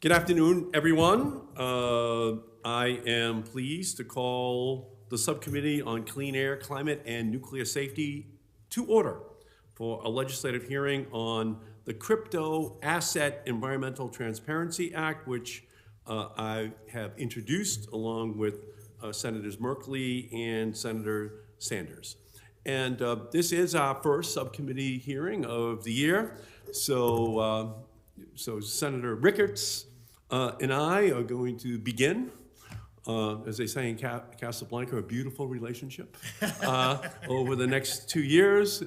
Good afternoon, everyone. I am pleased to call the Subcommittee on Clean Air, Climate, and Nuclear Safety to order for a legislative hearing on the Crypto Asset Environmental Transparency Act, which I have introduced along with Senators Merkley and Senator Sanders. And this is our first subcommittee hearing of the year. So Senator Rickards and I are going to begin, as they say in Casablanca, a beautiful relationship over the next 2 years.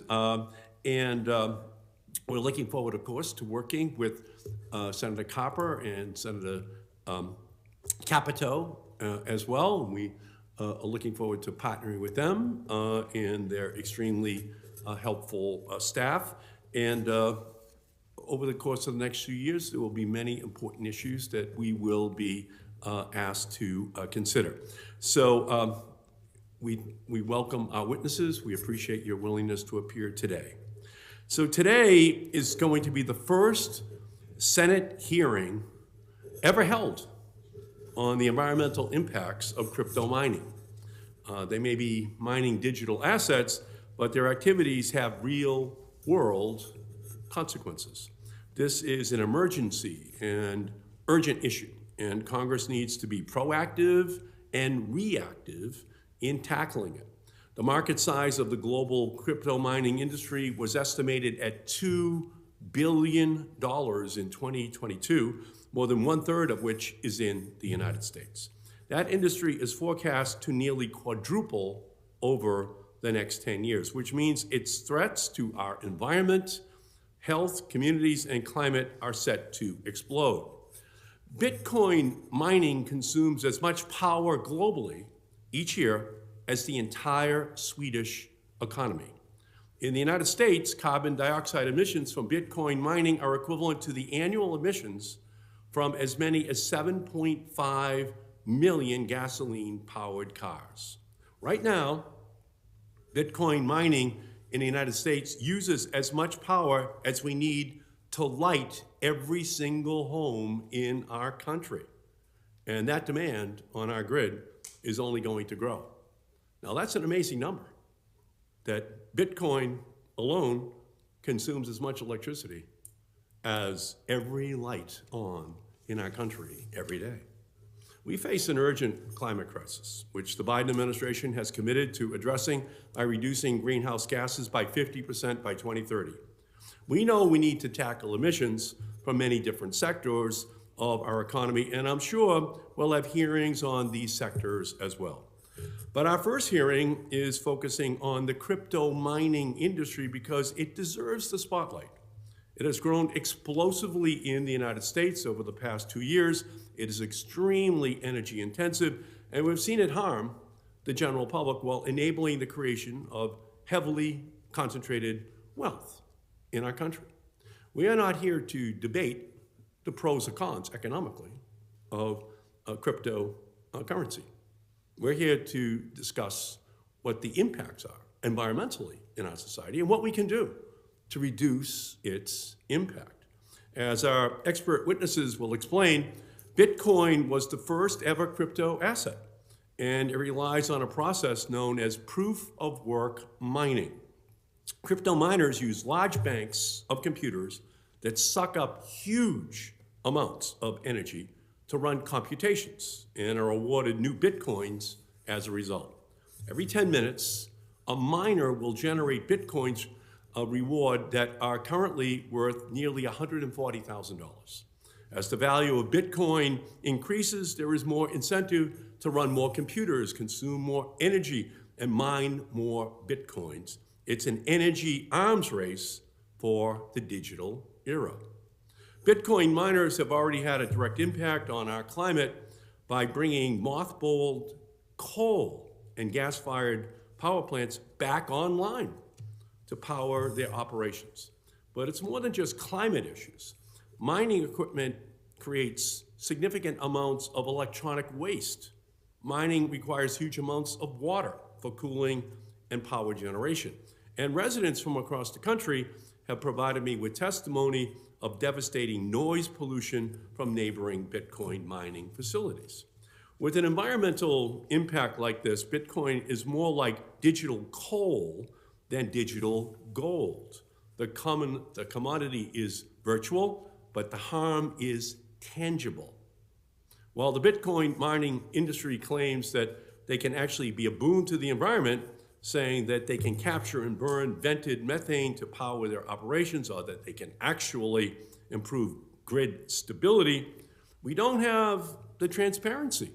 And we're looking forward, of course, to working with Senator Copper and Senator Capito as well. We are looking forward to partnering with them and their extremely helpful staff. And over the course of the next few years, there will be many important issues that we will be asked to consider. So we welcome our witnesses. We appreciate your willingness to appear today. So today is going to be the first Senate hearing ever held on the environmental impacts of crypto mining. They may be mining digital assets, but their activities have real world consequences. This is an emergency and urgent issue, and Congress needs to be proactive and reactive in tackling it. The market size of the global crypto mining industry was estimated at $2 billion in 2022, more than 1/3 of which is in the United States. That industry is forecast to nearly quadruple over the next 10 years, which means its threats to our environment, health, communities, and climate are set to explode. Bitcoin mining consumes as much power globally each year as the entire Swedish economy. In the United States, carbon dioxide emissions from Bitcoin mining are equivalent to the annual emissions from as many as 7.5 million gasoline-powered cars. Right now, Bitcoin mining in the United States uses as much power as we need to light every single home in our country. And that demand on our grid is only going to grow. Now that's an amazing number, that Bitcoin alone consumes as much electricity as every light on in our country every day. We face an urgent climate crisis, which the Biden administration has committed to addressing by reducing greenhouse gases by 50% by 2030. We know we need to tackle emissions from many different sectors of our economy, and I'm sure we'll have hearings on these sectors as well. But our first hearing is focusing on the crypto mining industry because it deserves the spotlight. It has grown explosively in the United States over the past 2 years. It is extremely energy intensive, and we've seen it harm the general public while enabling the creation of heavily concentrated wealth in our country. We are not here to debate the pros or cons economically of cryptocurrency. We're here to discuss what the impacts are environmentally in our society and what we can do to reduce its impact. As our expert witnesses will explain, Bitcoin was the first ever crypto asset, and it relies on a process known as proof of work mining. Crypto miners use large banks of computers that suck up huge amounts of energy to run computations and are awarded new Bitcoins as a result. Every 10 minutes, a miner will generate Bitcoins, a reward that are currently worth nearly $140,000. As the value of Bitcoin increases, there is more incentive to run more computers, consume more energy, and mine more Bitcoins. It's an energy arms race for the digital era. Bitcoin miners have already had a direct impact on our climate by bringing mothballed coal and gas-fired power plants back online to power their operations. But it's more than just climate issues. Mining equipment creates significant amounts of electronic waste. Mining requires huge amounts of water for cooling and power generation. And residents from across the country have provided me with testimony of devastating noise pollution from neighboring Bitcoin mining facilities. With an environmental impact like this, Bitcoin is more like digital coal than digital gold. The commodity is virtual, but the harm is tangible. While the Bitcoin mining industry claims that they can actually be a boon to the environment, saying that they can capture and burn vented methane to power their operations, or that they can actually improve grid stability, we don't have the transparency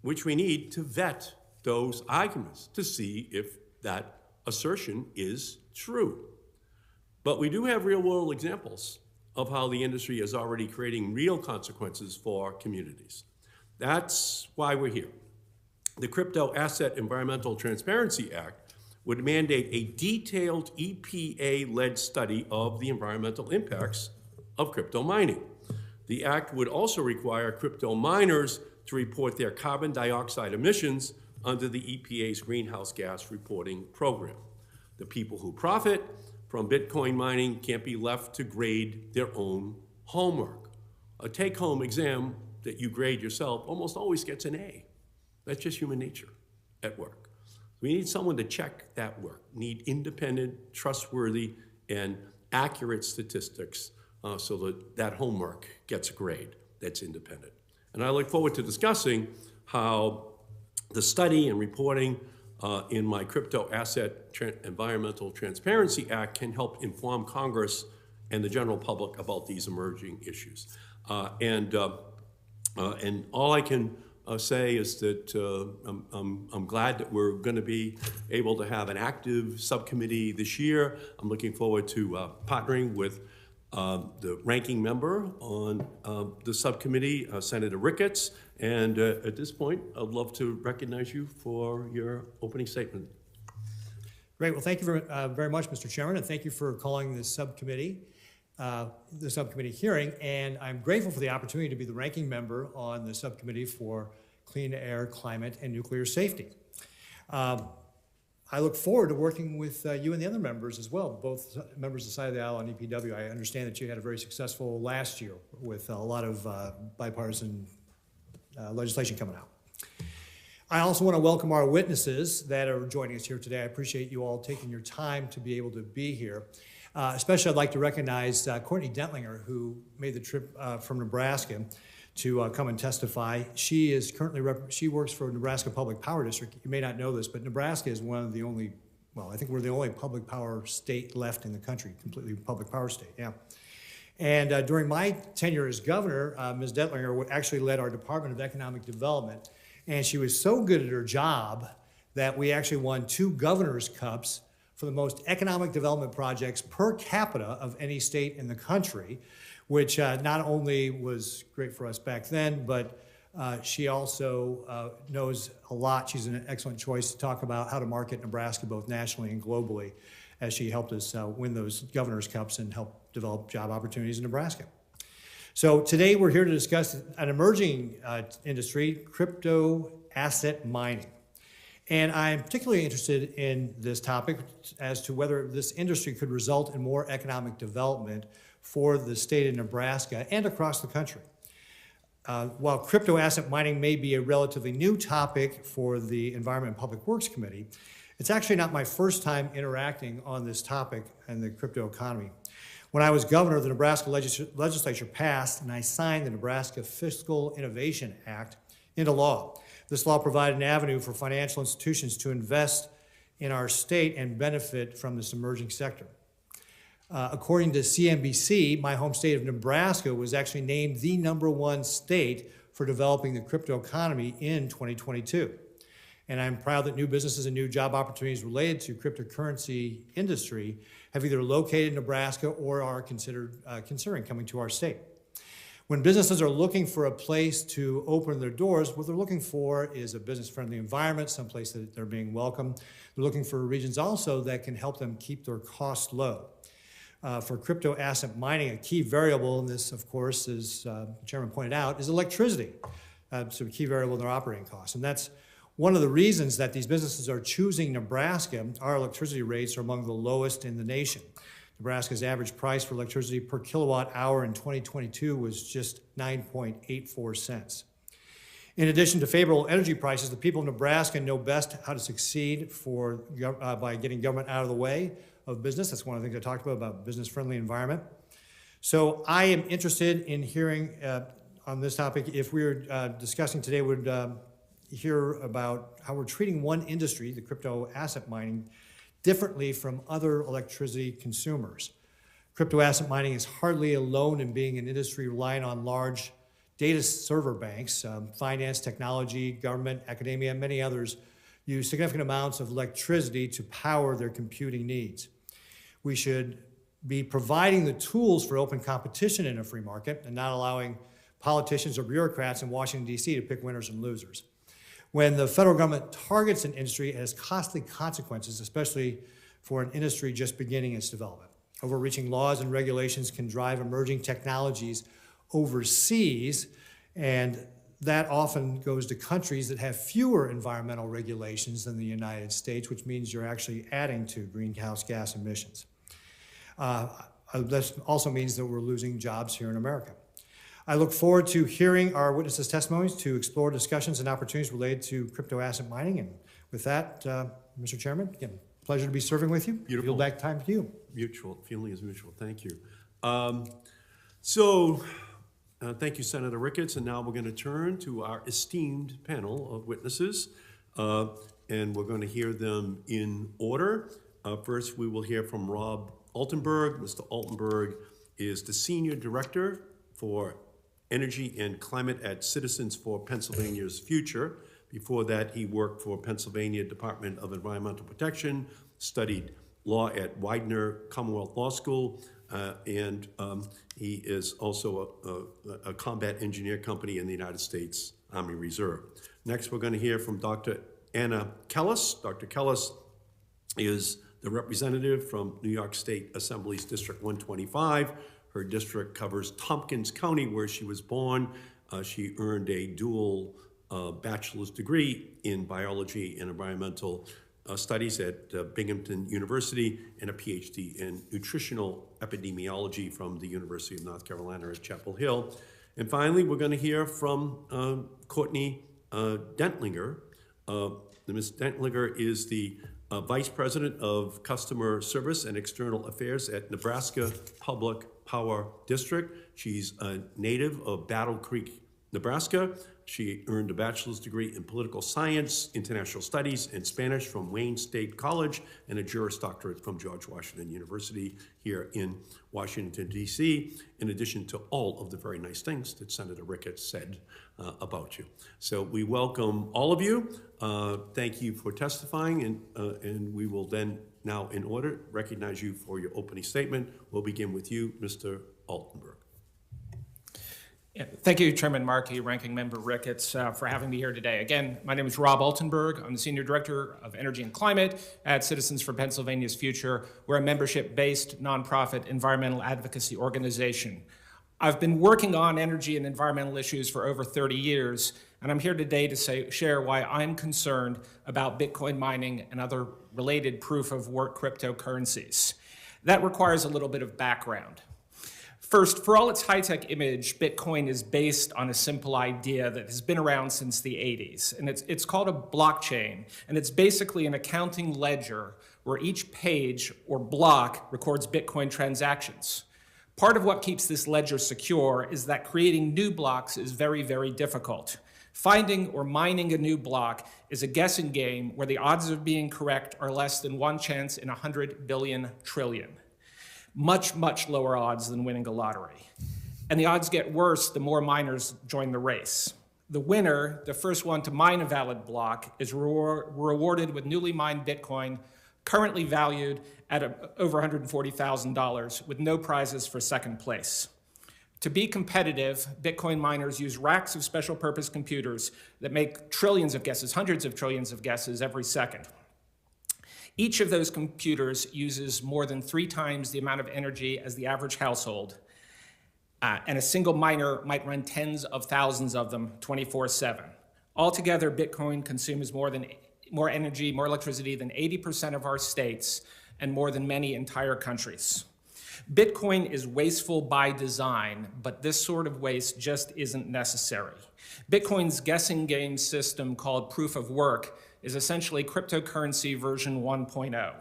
which we need to vet those arguments to see if that assertion is true. But we do have real-world examples of how the industry is already creating real consequences for communities. That's why we're here. The Crypto Asset Environmental Transparency Act would mandate a detailed EPA-led study of the environmental impacts of crypto mining. The act would also require crypto miners to report their carbon dioxide emissions under the EPA's greenhouse gas reporting program. The people who profit from Bitcoin mining can't be left to grade their own homework. A take-home exam that you grade yourself almost always gets an A. That's just human nature at work. We need someone to check that work. We need independent, trustworthy, and accurate statistics so that that homework gets a grade that's independent. And I look forward to discussing how the study and reporting in my Crypto Asset Environmental Transparency Act can help inform Congress and the general public about these emerging issues. And all I can say is that I'm glad that we're going to be able to have an active subcommittee this year. I'm looking forward to partnering with the ranking member on the subcommittee, Senator Ricketts. And at this point, I'd love to recognize you for your opening statement. Great. Well, thank you very much, Mr. Chairman, and thank you for calling this subcommittee, hearing. And I'm grateful for the opportunity to be the ranking member on the subcommittee for clean air, climate, and nuclear safety. I look forward to working with you and the other members as well, both members of the side of the aisle on EPW. I understand that you had a very successful last year with a lot of bipartisan legislation coming out. I also want to welcome our witnesses that are joining us here today. I appreciate you all taking your time to be able to be here. Especially I'd like to recognize Courtney Dentlinger, who made the trip from Nebraska to come and testify. She is currently, she works for Nebraska Public Power District. You may not know this, but Nebraska is one of the only, well, I think we're the only public power state left in the country, completely public power state, yeah. And during my tenure as governor, Ms. Dentlinger actually led our Department of Economic Development, and she was so good at her job that we actually won 2 governor's cups for the most economic development projects per capita of any state in the country, which not only was great for us back then, but she also knows a lot. She's an excellent choice to talk about how to market Nebraska both nationally and globally, as she helped us win those governor's cups and help develop job opportunities in Nebraska. So today we're here to discuss an emerging industry, crypto asset mining. And I'm particularly interested in this topic as to whether this industry could result in more economic development for the state of Nebraska and across the country. While crypto asset mining may be a relatively new topic for the Environment and Public Works Committee, it's actually not my first time interacting on this topic in the crypto economy. When I was governor, the Nebraska legislature passed and I signed the Nebraska Fiscal Innovation Act into law. This law provided an avenue for financial institutions to invest in our state and benefit from this emerging sector. According to CNBC, my home state of Nebraska was actually named the #1 state for developing the crypto economy in 2022. And I'm proud that new businesses and new job opportunities related to cryptocurrency industry have either located in Nebraska or are considering coming to our state. When businesses are looking for a place to open their doors, what they're looking for is a business-friendly environment, someplace that they're being welcome. They're looking for regions also that can help them keep their costs low. For crypto asset mining, a key variable in this, of course, as the chairman pointed out, is electricity. So a key variable in their operating costs. And that's one of the reasons that these businesses are choosing Nebraska. Our electricity rates are among the lowest in the nation. Nebraska's average price for electricity per kilowatt hour in 2022 was just 9.84 cents. In addition to favorable energy prices, the people of Nebraska know best how to succeed by getting government out of the way of business. That's one of the things I talked about business-friendly environment. So I am interested in hearing on this topic. If we're discussing today, would hear about how we're treating one industry, the crypto asset mining, differently from other electricity consumers. Crypto asset mining is hardly alone in being an industry relying on large data server banks. Finance, technology, government, academia, and many others use significant amounts of electricity to power their computing needs. We should be providing the tools for open competition in a free market and not allowing politicians or bureaucrats in Washington, D.C. to pick winners and losers. When the federal government targets an industry, it has costly consequences, especially for an industry just beginning its development. Overreaching laws and regulations can drive emerging technologies overseas, and that often goes to countries that have fewer environmental regulations than the United States, which means you're actually adding to greenhouse gas emissions. This also means that we're losing jobs here in America. I look forward to hearing our witnesses' testimonies to explore discussions and opportunities related to crypto asset mining. And with that, Mr. Chairman, again, pleasure to be serving with you. Beautiful. Yield back time to you. Mutual. Feeling is mutual. Thank you. Thank you, Senator Ricketts. And now we're going to turn to our esteemed panel of witnesses, and we're going to hear them in order. First, we will hear from Rob Altenberg. Mr. Altenberg is the Senior Director for Energy and Climate at Citizens for Pennsylvania's Future. Before that, he worked for Pennsylvania Department of Environmental Protection, studied law at Widener Commonwealth Law School, and he is also a combat engineer company in the United States Army Reserve. Next, we're going to hear from Dr. Anna Kellis. Dr. Kellis is the representative from New York State Assembly's District 125. Her district covers Tompkins County, where she was born. She earned a dual bachelor's degree in biology and environmental studies at Binghamton University and a PhD in nutritional epidemiology from the University of North Carolina at Chapel Hill. And finally, we're going to hear from Courtney Dentlinger. Ms. Dentlinger is the Vice President of Customer Service and External Affairs at Nebraska Public Power District. She's a native of Battle Creek, Nebraska. She earned a bachelor's degree in political science, international studies, and Spanish from Wayne State College, and a Juris Doctorate from George Washington University here in Washington, D.C., in addition to all of the very nice things that Senator Ricketts said about you. So we welcome all of you. Thank you for testifying, and we will then, now in order, recognize you for your opening statement. We'll begin with you, Mr. Altenberg. Yeah, thank you, Chairman Markey, Ranking Member Ricketts, for having me here today. Again, my name is Rob Altenberg. I'm the Senior Director of Energy and Climate at Citizens for Pennsylvania's Future. We're a membership-based, nonprofit environmental advocacy organization. I've been working on energy and environmental issues for over 30 years, and I'm here today to share why I'm concerned about Bitcoin mining and other related proof-of-work cryptocurrencies. That requires a little bit of background. First, for all its high-tech image, Bitcoin is based on a simple idea that has been around since the 80s, and it's called a blockchain, and it's basically an accounting ledger where each page or block records Bitcoin transactions. Part of what keeps this ledger secure is that creating new blocks is very, very difficult. Finding or mining a new block is a guessing game where the odds of being correct are less than one chance in 100 billion trillion. Much, much lower odds than winning a lottery. And the odds get worse the more miners join the race. The winner, the first one to mine a valid block, is rewarded with newly mined Bitcoin, currently valued at over $140,000, with no prizes for second place. To be competitive, Bitcoin miners use racks of special purpose computers that make trillions of guesses, hundreds of trillions of guesses every second. Each of those computers uses more than 3 times the amount of energy as the average household, and a single miner might run tens of thousands of them 24/7. Altogether, Bitcoin consumes more energy, more electricity than 80% of our states and more than many entire countries. Bitcoin is wasteful by design, but this sort of waste just isn't necessary. Bitcoin's guessing game system called proof of work is essentially cryptocurrency version 1.0.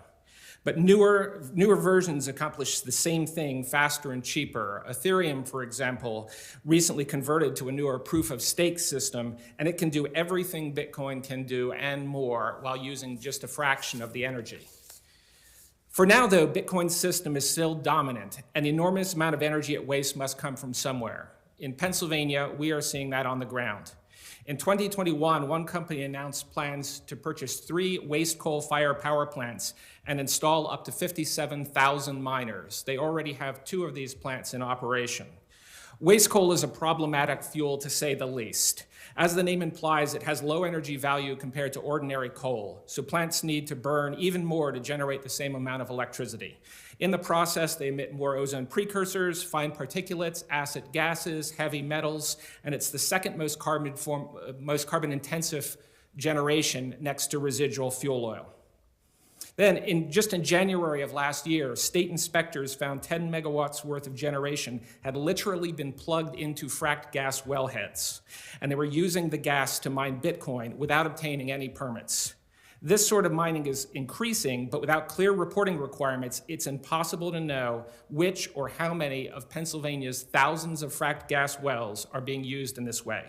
But newer versions accomplish the same thing faster and cheaper. Ethereum, for example, recently converted to a newer proof of stake system, and it can do everything Bitcoin can do and more while using just a fraction of the energy. For now, though, Bitcoin's system is still dominant. An enormous amount of energy it wastes must come from somewhere. In Pennsylvania, we are seeing that on the ground. In 2021, one company announced plans to purchase 3 waste coal fire power plants and install up to 57,000 miners. They already have 2 of these plants in operation. Waste coal is a problematic fuel, to say the least. As the name implies, it has low energy value compared to ordinary coal, so plants need to burn even more to generate the same amount of electricity. In the process, they emit more ozone precursors, fine particulates, acid gases, heavy metals, and it's the second most carbon-intensive generation next to residual fuel oil. Then, just in January of last year, state inspectors found 10 megawatts worth of generation had literally been plugged into fracked gas wellheads, and they were using the gas to mine Bitcoin without obtaining any permits. This sort of mining is increasing, but without clear reporting requirements, it's impossible to know which or how many of Pennsylvania's thousands of fracked gas wells are being used in this way.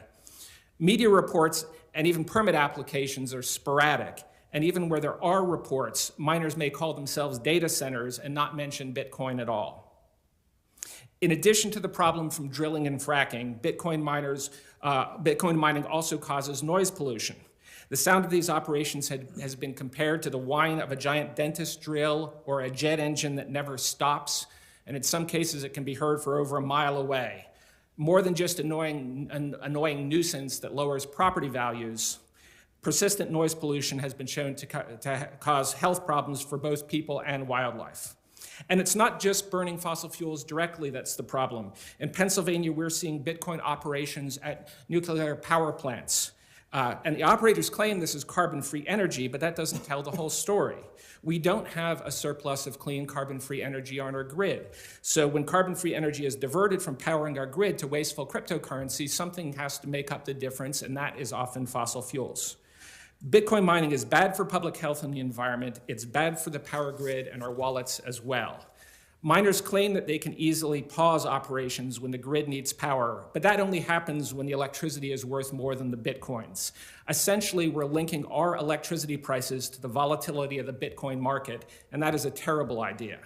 Media reports and even permit applications are sporadic, and even where there are reports, miners may call themselves data centers and not mention Bitcoin at all. In addition to the problem from drilling and fracking, Bitcoin mining also causes noise pollution. The sound of these operations has been compared to the whine of a giant dentist drill or a jet engine that never stops, and in some cases it can be heard for over a mile away. More than just an annoying nuisance that lowers property values, persistent noise pollution has been shown to cause health problems for both people and wildlife. And it's not just burning fossil fuels directly that's the problem. In Pennsylvania, we're seeing Bitcoin operations at nuclear power plants. And the operators claim this is carbon-free energy, but that doesn't tell the whole story. We don't have a surplus of clean carbon-free energy on our grid. So when carbon-free energy is diverted from powering our grid to wasteful cryptocurrency, something has to make up the difference, and that is often fossil fuels. Bitcoin mining is bad for public health and the environment. It's bad for the power grid and our wallets as well. Miners claim that they can easily pause operations when the grid needs power, but that only happens when the electricity is worth more than the Bitcoins. Essentially, we're linking our electricity prices to the volatility of the Bitcoin market, and that is a terrible idea.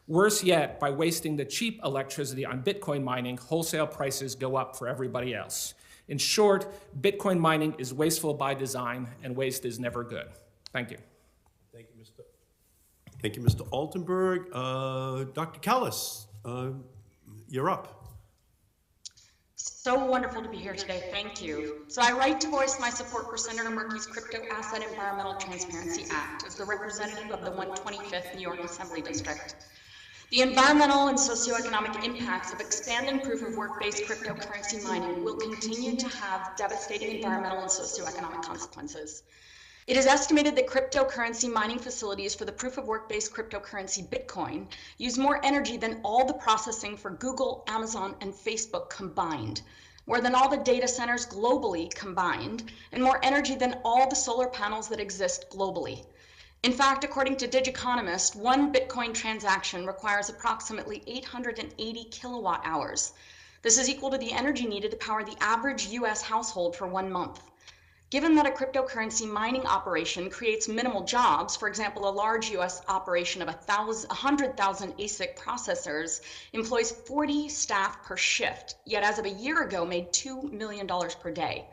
Worse yet, by wasting the cheap electricity on Bitcoin mining, wholesale prices go up for everybody else. In short, Bitcoin mining is wasteful by design, and waste is never good. Thank you. Thank you, Mr. Altenberg. Dr. Callis, you're up. So wonderful to be here today. Thank you. So I write to voice my support for Senator Murphy's Crypto Asset Environmental Transparency Act as the representative of the 125th New York Assembly District. The environmental and socioeconomic impacts of expanding proof-of-work-based cryptocurrency mining will continue to have devastating environmental and socioeconomic consequences. It is estimated that cryptocurrency mining facilities for the proof-of-work-based cryptocurrency Bitcoin use more energy than all the processing for Google, Amazon, and Facebook combined, more than all the data centers globally combined, and more energy than all the solar panels that exist globally. In fact, according to Digiconomist, one Bitcoin transaction requires approximately 880 kilowatt hours. This is equal to the energy needed to power the average US household for 1 month. Given that a cryptocurrency mining operation creates minimal jobs, for example, a large US operation of 100,000 ASIC processors employs 40 staff per shift, yet as of a year ago made $2 million per day.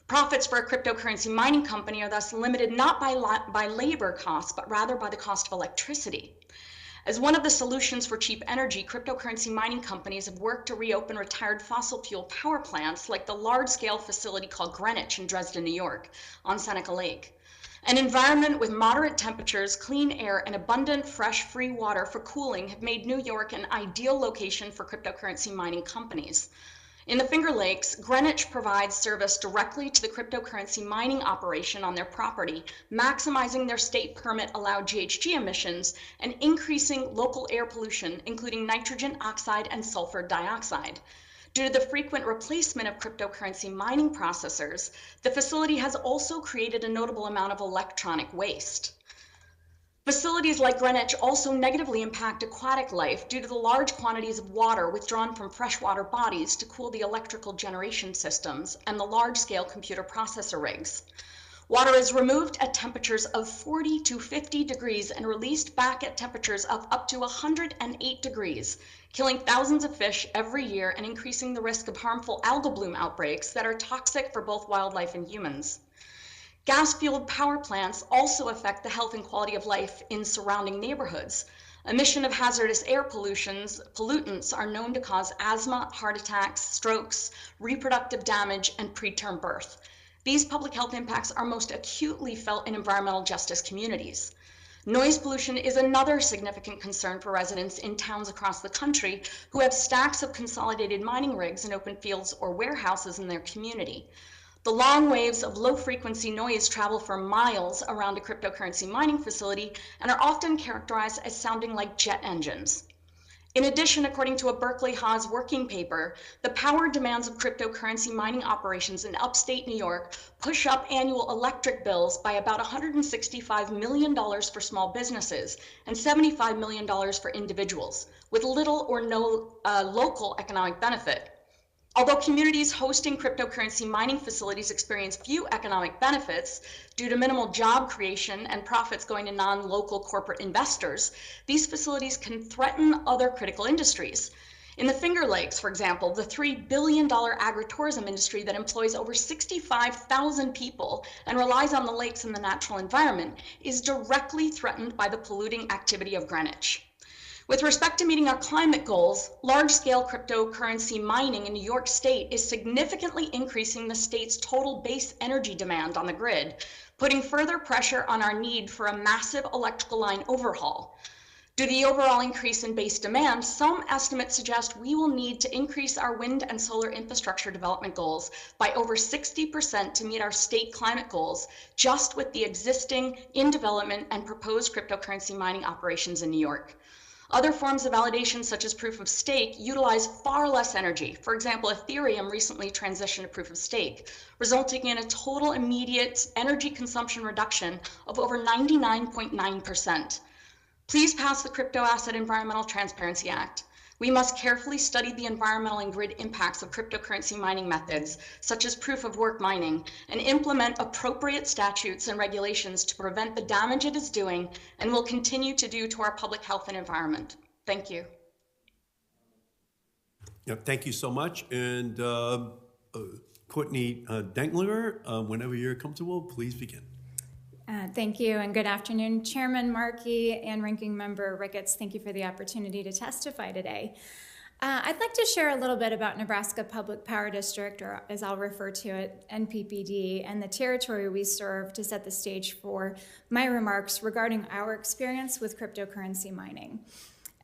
Profits for a cryptocurrency mining company are thus limited not by labor costs, but rather by the cost of electricity. As one of the solutions for cheap energy, cryptocurrency mining companies have worked to reopen retired fossil fuel power plants like the large-scale facility called Greenwich in Dresden, New York, on Seneca Lake. An environment with moderate temperatures, clean air, and abundant fresh free water for cooling have made New York an ideal location for cryptocurrency mining companies. In the Finger Lakes, Greenwich provides service directly to the cryptocurrency mining operation on their property, maximizing their state permit allowed GHG emissions and increasing local air pollution, including nitrogen oxide and sulfur dioxide. Due to the frequent replacement of cryptocurrency mining processors, the facility has also created a notable amount of electronic waste. Facilities like Greenwich also negatively impact aquatic life due to the large quantities of water withdrawn from freshwater bodies to cool the electrical generation systems and the large-scale computer processor rigs. Water is removed at temperatures of 40 to 50 degrees and released back at temperatures of up to 108 degrees, killing thousands of fish every year and increasing the risk of harmful algal bloom outbreaks that are toxic for both wildlife and humans. Gas-fueled power plants also affect the health and quality of life in surrounding neighborhoods. Emission of hazardous air pollutants are known to cause asthma, heart attacks, strokes, reproductive damage, and preterm birth. These public health impacts are most acutely felt in environmental justice communities. Noise pollution is another significant concern for residents in towns across the country who have stacks of consolidated mining rigs in open fields or warehouses in their community. The long waves of low-frequency noise travel for miles around a cryptocurrency mining facility and are often characterized as sounding like jet engines. In addition, according to a Berkeley Haas working paper, the power demands of cryptocurrency mining operations in upstate New York push up annual electric bills by about $165 million for small businesses and $75 million for individuals, with little or no local economic benefit. Although communities hosting cryptocurrency mining facilities experience few economic benefits due to minimal job creation and profits going to non-local corporate investors, these facilities can threaten other critical industries. In the Finger Lakes, for example, the $3 billion agritourism industry that employs over 65,000 people and relies on the lakes and the natural environment is directly threatened by the polluting activity of Greenwich. With respect to meeting our climate goals, large-scale cryptocurrency mining in New York State is significantly increasing the state's total base energy demand on the grid, putting further pressure on our need for a massive electrical line overhaul. Due to the overall increase in base demand, some estimates suggest we will need to increase our wind and solar infrastructure development goals by over 60% to meet our state climate goals, just with the existing, in development, and proposed cryptocurrency mining operations in New York. Other forms of validation, such as proof of stake, utilize far less energy. For example, Ethereum recently transitioned to proof of stake, resulting in a total immediate energy consumption reduction of over 99.9%. Please pass the Crypto Asset Environmental Transparency Act. We must carefully study the environmental and grid impacts of cryptocurrency mining methods, such as proof of work mining, and implement appropriate statutes and regulations to prevent the damage it is doing and will continue to do to our public health and environment. Thank you. Yeah, thank you so much. And Courtney Denkler, whenever you're comfortable, please begin. Thank you and good afternoon, Chairman Markey and Ranking Member Ricketts. Thank you for the opportunity to testify today. I'd like to share a little bit about Nebraska Public Power District, or as I'll refer to it, NPPD, and the territory we serve to set the stage for my remarks regarding our experience with cryptocurrency mining.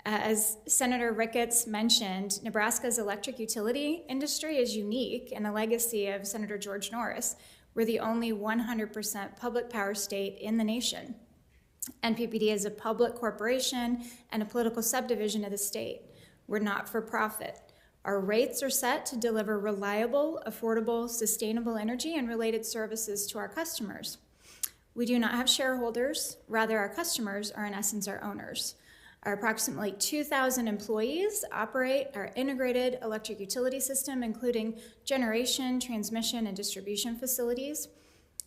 As Senator Ricketts mentioned, Nebraska's electric utility industry is unique and a legacy of Senator George Norris. We're the only 100% public power state in the nation. NPPD is a public corporation and a political subdivision of the state. We're not for profit. Our rates are set to deliver reliable, affordable, sustainable energy and related services to our customers. We do not have shareholders. Rather, our customers are in essence our owners. Our approximately 2,000 employees operate our integrated electric utility system, including generation, transmission, and distribution facilities.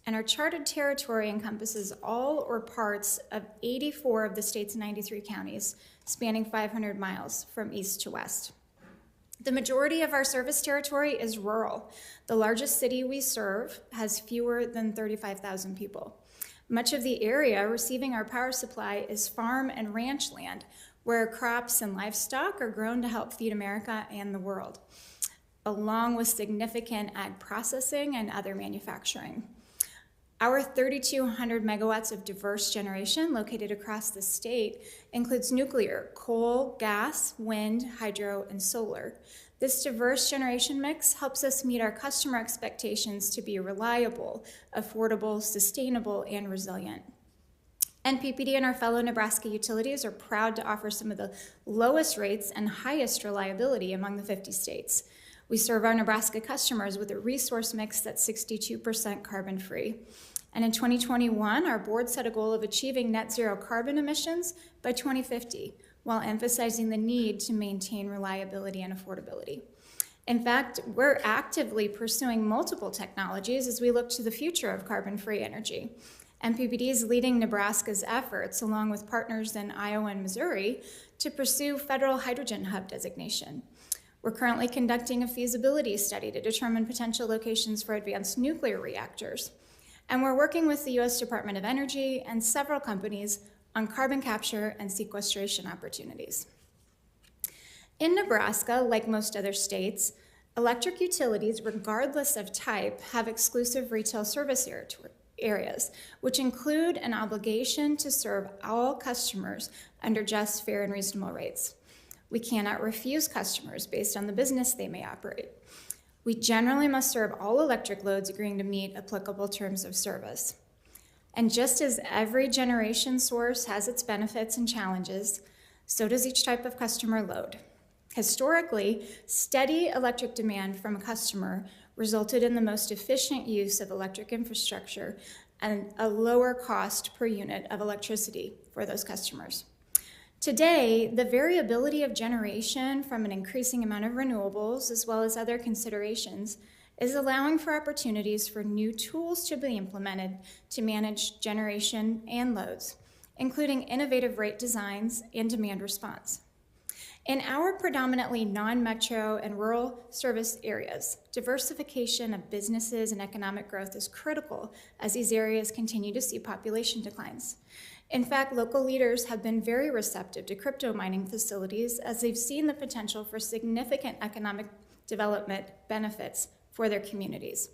And our charted territory encompasses all or parts of 84 of the state's 93 counties, spanning 500 miles from east to west. The majority of our service territory is rural. The largest city we serve has fewer than 35,000 people. Much of the area receiving our power supply is farm and ranch land, where crops and livestock are grown to help feed America and the world, along with significant ag processing and other manufacturing. Our 3,200 megawatts of diverse generation located across the state includes nuclear, coal, gas, wind, hydro, and solar. This diverse generation mix helps us meet our customer expectations to be reliable, affordable, sustainable, and resilient. NPPD and our fellow Nebraska utilities are proud to offer some of the lowest rates and highest reliability among the 50 states. We serve our Nebraska customers with a resource mix that's 62% carbon-free. And in 2021, our board set a goal of achieving net zero carbon emissions by 2050, while emphasizing the need to maintain reliability and affordability. In fact, we're actively pursuing multiple technologies as we look to the future of carbon-free energy. NPPD is leading Nebraska's efforts, along with partners in Iowa and Missouri, to pursue federal hydrogen hub designation. We're currently conducting a feasibility study to determine potential locations for advanced nuclear reactors. And we're working with the U.S. Department of Energy and several companies on carbon capture and sequestration opportunities. In Nebraska, like most other states, electric utilities, regardless of type, have exclusive retail service areas, which include an obligation to serve all customers under just, fair, and reasonable rates. We cannot refuse customers based on the business they may operate. We generally must serve all electric loads agreeing to meet applicable terms of service. And just as every generation source has its benefits and challenges, so does each type of customer load. Historically, steady electric demand from a customer resulted in the most efficient use of electric infrastructure and a lower cost per unit of electricity for those customers. Today, the variability of generation from an increasing amount of renewables, as well as other considerations, is allowing for opportunities for new tools to be implemented to manage generation and loads, including innovative rate designs and demand response. In our predominantly non-metro and rural service areas, diversification of businesses and economic growth is critical as these areas continue to see population declines. In fact, local leaders have been very receptive to crypto mining facilities as they've seen the potential for significant economic development benefits for their communities.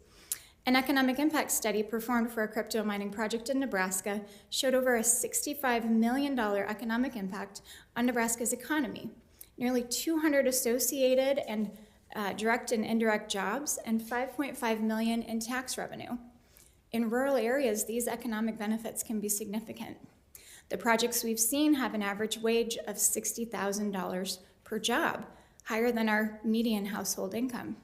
An economic impact study performed for a crypto mining project in Nebraska showed over a $65 million economic impact on Nebraska's economy, nearly 200 associated and direct and indirect jobs, and $5.5 million in tax revenue. In rural areas, these economic benefits can be significant. The projects we've seen have an average wage of $60,000 per job, higher than our median household income.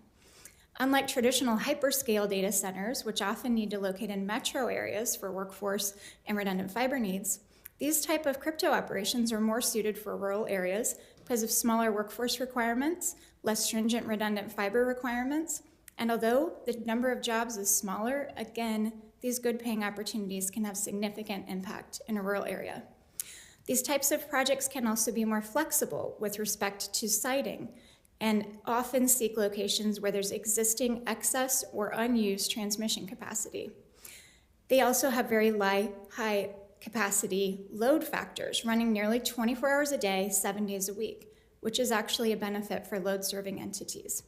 Unlike traditional hyperscale data centers, which often need to locate in metro areas for workforce and redundant fiber needs, these type of crypto operations are more suited for rural areas because of smaller workforce requirements, less stringent redundant fiber requirements, and although the number of jobs is smaller, again, these good paying opportunities can have significant impact in a rural area. These types of projects can also be more flexible with respect to siting and often seek locations where there's existing excess or unused transmission capacity. They also have very high capacity load factors, running nearly 24 hours a day, 7 days a week, which is actually a benefit for load-serving entities.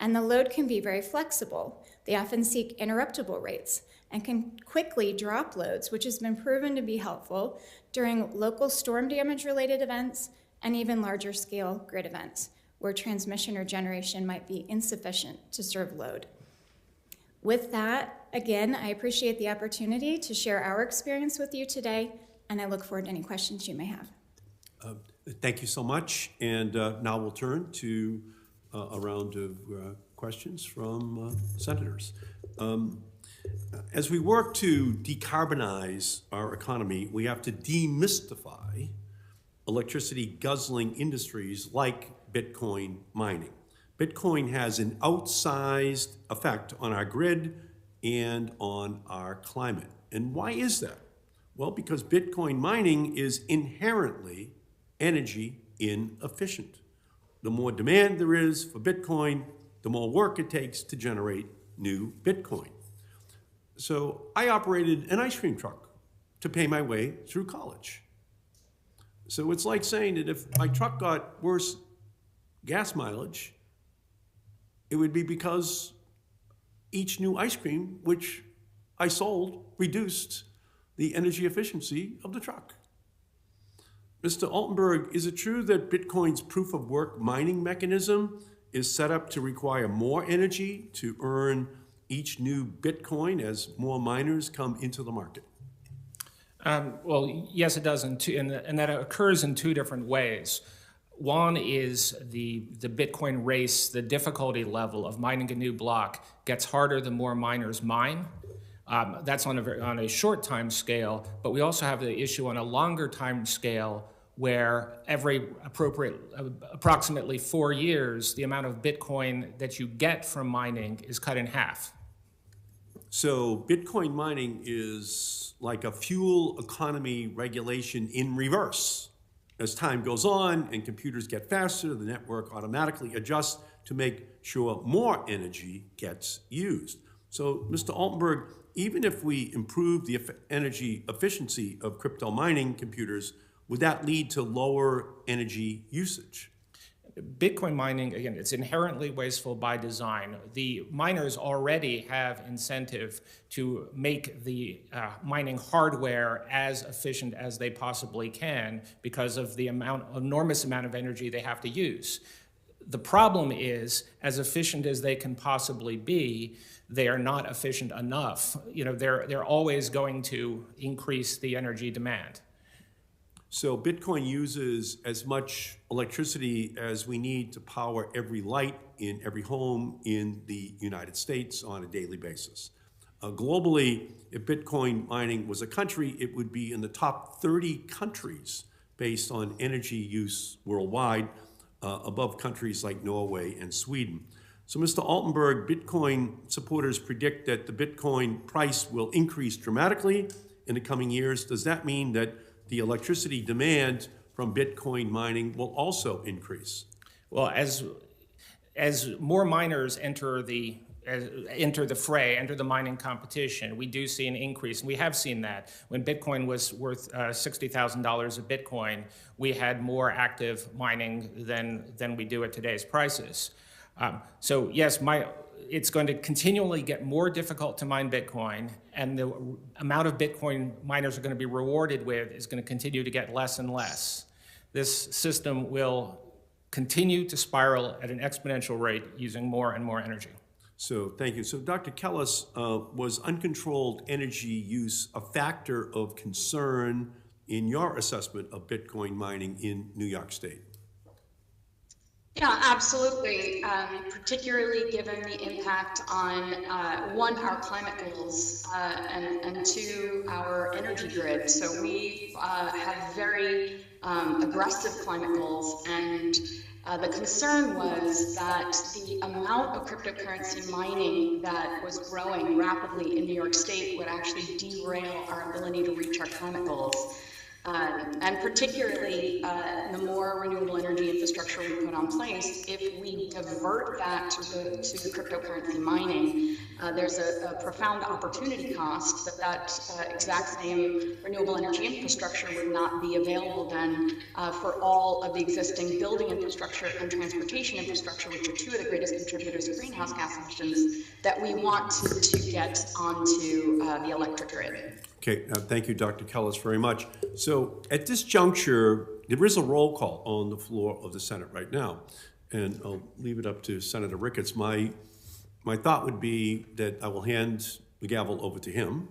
And the load can be very flexible. They often seek interruptible rates and can quickly drop loads, which has been proven to be helpful during local storm damage-related events and even larger scale grid events, where transmission or generation might be insufficient to serve load. With that, again, I appreciate the opportunity to share our experience with you today, and I look forward to any questions you may have. Thank you so much. And now we'll turn to a round of questions from senators. As we work to decarbonize our economy, we have to demystify electricity guzzling industries like Bitcoin mining. Bitcoin has an outsized effect on our grid and on our climate. And why is that? Well, because Bitcoin mining is inherently energy inefficient. The more demand there is for Bitcoin, the more work it takes to generate new Bitcoin. So I operated an ice cream truck to pay my way through college. So it's like saying that if my truck got worse gas mileage, it would be because each new ice cream, which I sold, reduced the energy efficiency of the truck. Mr. Altenberg, is it true that Bitcoin's proof of work mining mechanism is set up to require more energy to earn each new Bitcoin as more miners come into the market? Well, yes, it does, and that occurs in two different ways. One is the Bitcoin race, the difficulty level of mining a new block gets harder the more miners mine. That's on a short time scale, but we also have the issue on a longer time scale where every approximately 4 years, the amount of Bitcoin that you get from mining is cut in half. So Bitcoin mining is like a fuel economy regulation in reverse. As time goes on and computers get faster, the network automatically adjusts to make sure more energy gets used. So, Mr. Altenberg, even if we improve the energy efficiency of crypto mining computers, would that lead to lower energy usage? Bitcoin mining, again, it's inherently wasteful by design. The miners already have incentive to make the mining hardware as efficient as they possibly can because of the enormous amount of energy they have to use. The problem is, as efficient as they can possibly be, they are not efficient enough. They're always going to increase the energy demand. So Bitcoin uses as much electricity as we need to power every light in every home in the United States on a daily basis. Globally, if Bitcoin mining was a country, it would be in the top 30 countries based on energy use worldwide, above countries like Norway and Sweden. So, Mr. Altenberg, Bitcoin supporters predict that the Bitcoin price will increase dramatically in the coming years. Does that mean that the electricity demand from Bitcoin mining will also increase? Well, as more miners enter the fray, enter the mining competition, we do see an increase, and we have seen that. When Bitcoin was worth $60,000 a Bitcoin, we had more active mining than we do at today's prices. So yes, it's going to continually get more difficult to mine Bitcoin, and the amount of Bitcoin miners are going to be rewarded with is going to continue to get less and less. This system will continue to spiral at an exponential rate using more and more energy. So thank you. So Dr. Kellis, was uncontrolled energy use a factor of concern in your assessment of Bitcoin mining in New York State? Yeah, absolutely. Particularly given the impact on one, our climate goals, and two, our energy grid. So we have very aggressive climate goals, and the concern was that the amount of cryptocurrency mining that was growing rapidly in New York State would actually derail our ability to reach our climate goals. And particularly, the more renewable energy infrastructure we put on place, if we divert that to the cryptocurrency mining, there's a profound opportunity cost that exact same renewable energy infrastructure would not be available then for all of the existing building infrastructure and transportation infrastructure, which are two of the greatest contributors of greenhouse gas emissions that we want to get onto the electric grid. Okay, thank you, Dr. Kellis, very much. So at this juncture, there is a roll call on the floor of the Senate right now, and I'll leave it up to Senator Ricketts. My thought would be that I will hand the gavel over to him.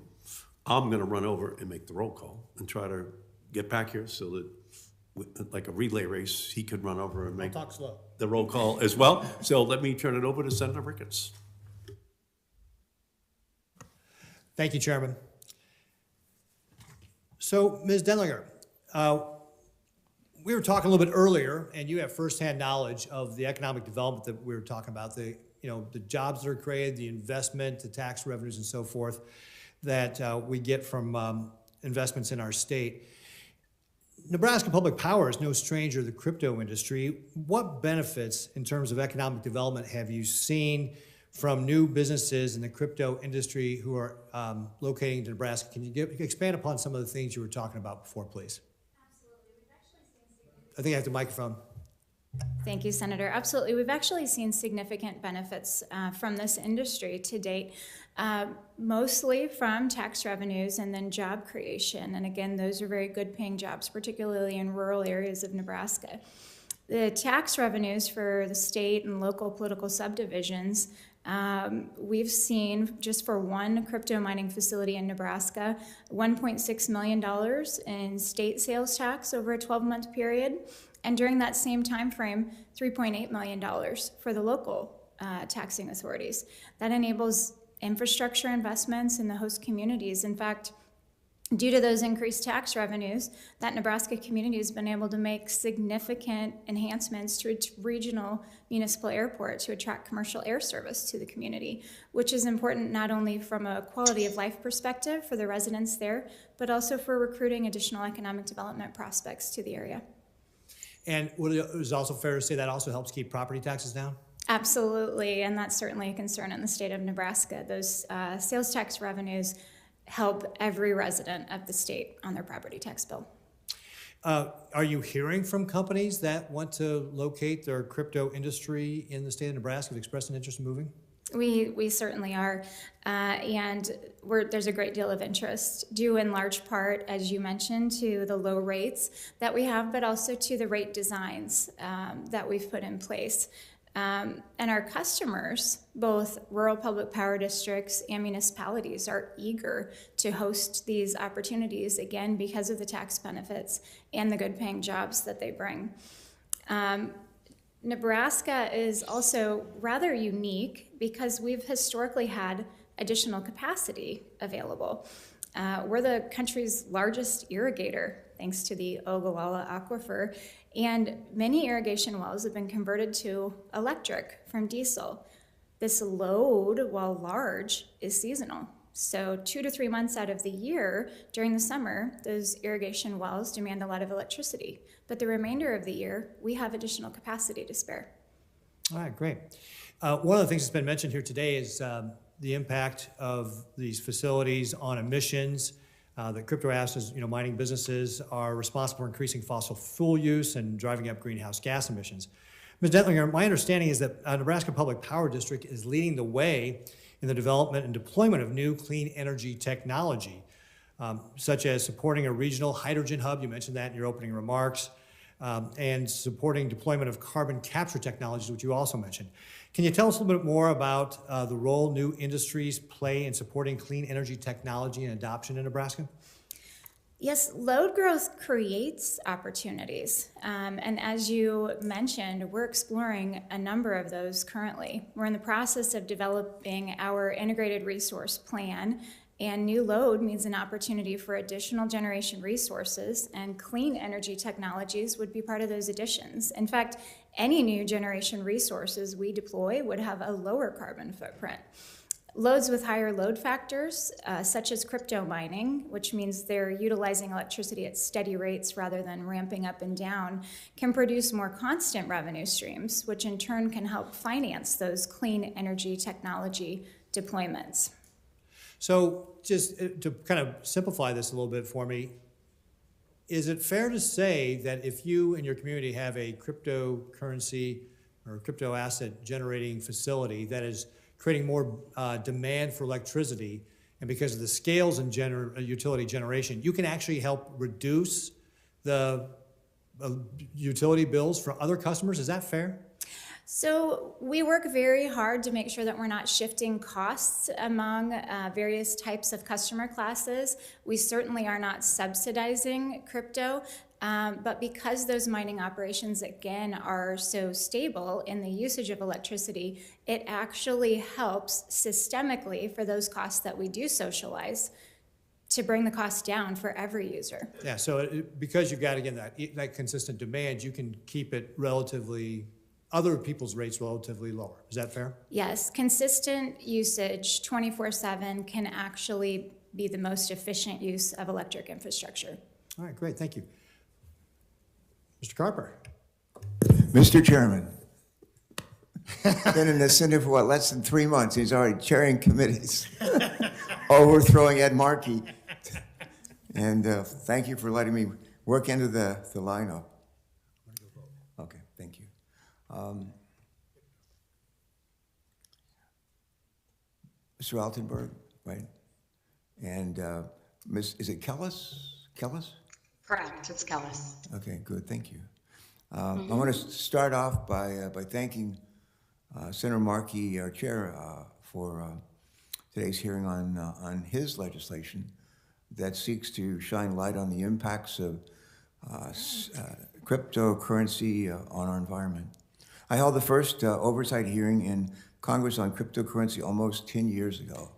I'm going to run over and make the roll call and try to get back here so that, like a relay race, he could run over and make the roll call as well. So let me turn it over to Senator Ricketts. Thank you, Chairman. So, Ms. Denlinger, we were talking a little bit earlier, and you have firsthand knowledge of the economic development that we were talking about, the jobs that are created, the investment, the tax revenues, and so forth that we get from investments in our state. Nebraska Public Power is no stranger to the crypto industry. What benefits in terms of economic development have you seen from new businesses in the crypto industry who are locating in Nebraska? Can you expand upon some of the things you were talking about before, please? Absolutely. We've actually seen I think I have the microphone. Thank you, Senator. Absolutely. We've actually seen significant benefits from this industry to date, mostly from tax revenues and then job creation. And again, those are very good paying jobs, particularly in rural areas of Nebraska. The tax revenues for the state and local political subdivisions, we've seen just for one crypto mining facility in Nebraska, $1.6 million in state sales tax over a 12-month period. And during that same time frame, $3.8 million for the local taxing authorities. That enables infrastructure investments in the host communities. In fact, due to those increased tax revenues, that Nebraska community has been able to make significant enhancements to its regional municipal airport to attract commercial air service to the community, which is important not only from a quality of life perspective for the residents there, but also for recruiting additional economic development prospects to the area. And it is also fair to say that also helps keep property taxes down? Absolutely, and that's certainly a concern in the state of Nebraska. Those sales tax revenues help every resident of the state on their property tax bill. Are you hearing from companies that want to locate their crypto industry in the state of Nebraska, have expressed an interest in moving? We certainly are, and there's a great deal of interest, due in large part, as you mentioned, to the low rates that we have, but also to the rate designs that we've put in place. And our customers, both rural public power districts and municipalities, are eager to host these opportunities, again, because of the tax benefits and the good paying jobs that they bring. Nebraska is also rather unique because we've historically had additional capacity available. We're the country's largest irrigator, thanks to the Ogallala Aquifer, and many irrigation wells have been converted to electric from diesel. This load, while large, is seasonal. So 2 to 3 months out of the year, during the summer, those irrigation wells demand a lot of electricity. But the remainder of the year, we have additional capacity to spare. All right, great. One of the things that's been mentioned here today is the impact of these facilities on emissions. That crypto assets, mining businesses are responsible for increasing fossil fuel use and driving up greenhouse gas emissions. Ms. Dentlinger, my understanding is that Nebraska Public Power District is leading the way in the development and deployment of new clean energy technology, such as supporting a regional hydrogen hub, you mentioned that in your opening remarks, and supporting deployment of carbon capture technologies, which you also mentioned. Can you tell us a little bit more about the role new industries play in supporting clean energy technology and adoption in Nebraska? Yes, load growth creates opportunities. And as you mentioned, we're exploring a number of those currently. We're in the process of developing our integrated resource plan, and new load means an opportunity for additional generation resources, and clean energy technologies would be part of those additions. In fact, any new generation resources we deploy would have a lower carbon footprint. Loads with higher load factors, such as crypto mining, which means they're utilizing electricity at steady rates rather than ramping up and down, can produce more constant revenue streams, which in turn can help finance those clean energy technology deployments. So just to kind of simplify this a little bit for me, is it fair to say that if you and your community have a cryptocurrency or crypto asset generating facility that is creating more demand for electricity, and because of the scales in utility generation, you can actually help reduce the utility bills for other customers? Is that fair? So we work very hard to make sure that we're not shifting costs among various types of customer classes. We certainly are not subsidizing crypto, but because those mining operations, again, are so stable in the usage of electricity, it actually helps systemically for those costs that we do socialize to bring the cost down for every user. Yeah, so because you've got, again, that consistent demand, you can keep it relatively, other people's rates relatively lower. Is that fair? Yes, consistent usage 24/7 can actually be the most efficient use of electric infrastructure. All right, great, thank you. Mr. Carper. Mr. Chairman, been in the Senate for less than 3 months. He's already chairing committees, overthrowing Ed Markey. And thank you for letting me work into the lineup. Okay, thank you. Mr. Altenberg, right? And is it Kellis? Kellis? Correct, it's Kellis. Okay, good, thank you. I want to start off by thanking Senator Markey, our chair, for today's hearing on his legislation that seeks to shine light on the impacts of cryptocurrency on our environment. I held the first oversight hearing in Congress on cryptocurrency almost 10 years ago,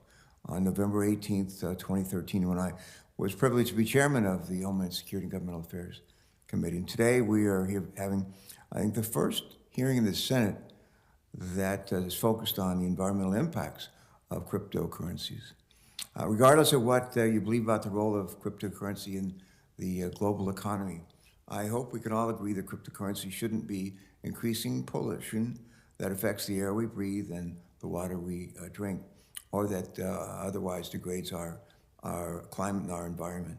on November 18th, 2013, when I was privileged to be chairman of the Homeland Security and Governmental Affairs Committee. And today we are here having, I think, the first hearing in the Senate that is focused on the environmental impacts of cryptocurrencies. Regardless of what you believe about the role of cryptocurrency in the global economy, I hope we can all agree that cryptocurrency shouldn't be increasing pollution that affects the air we breathe and the water we drink, or that otherwise degrades our climate and our environment.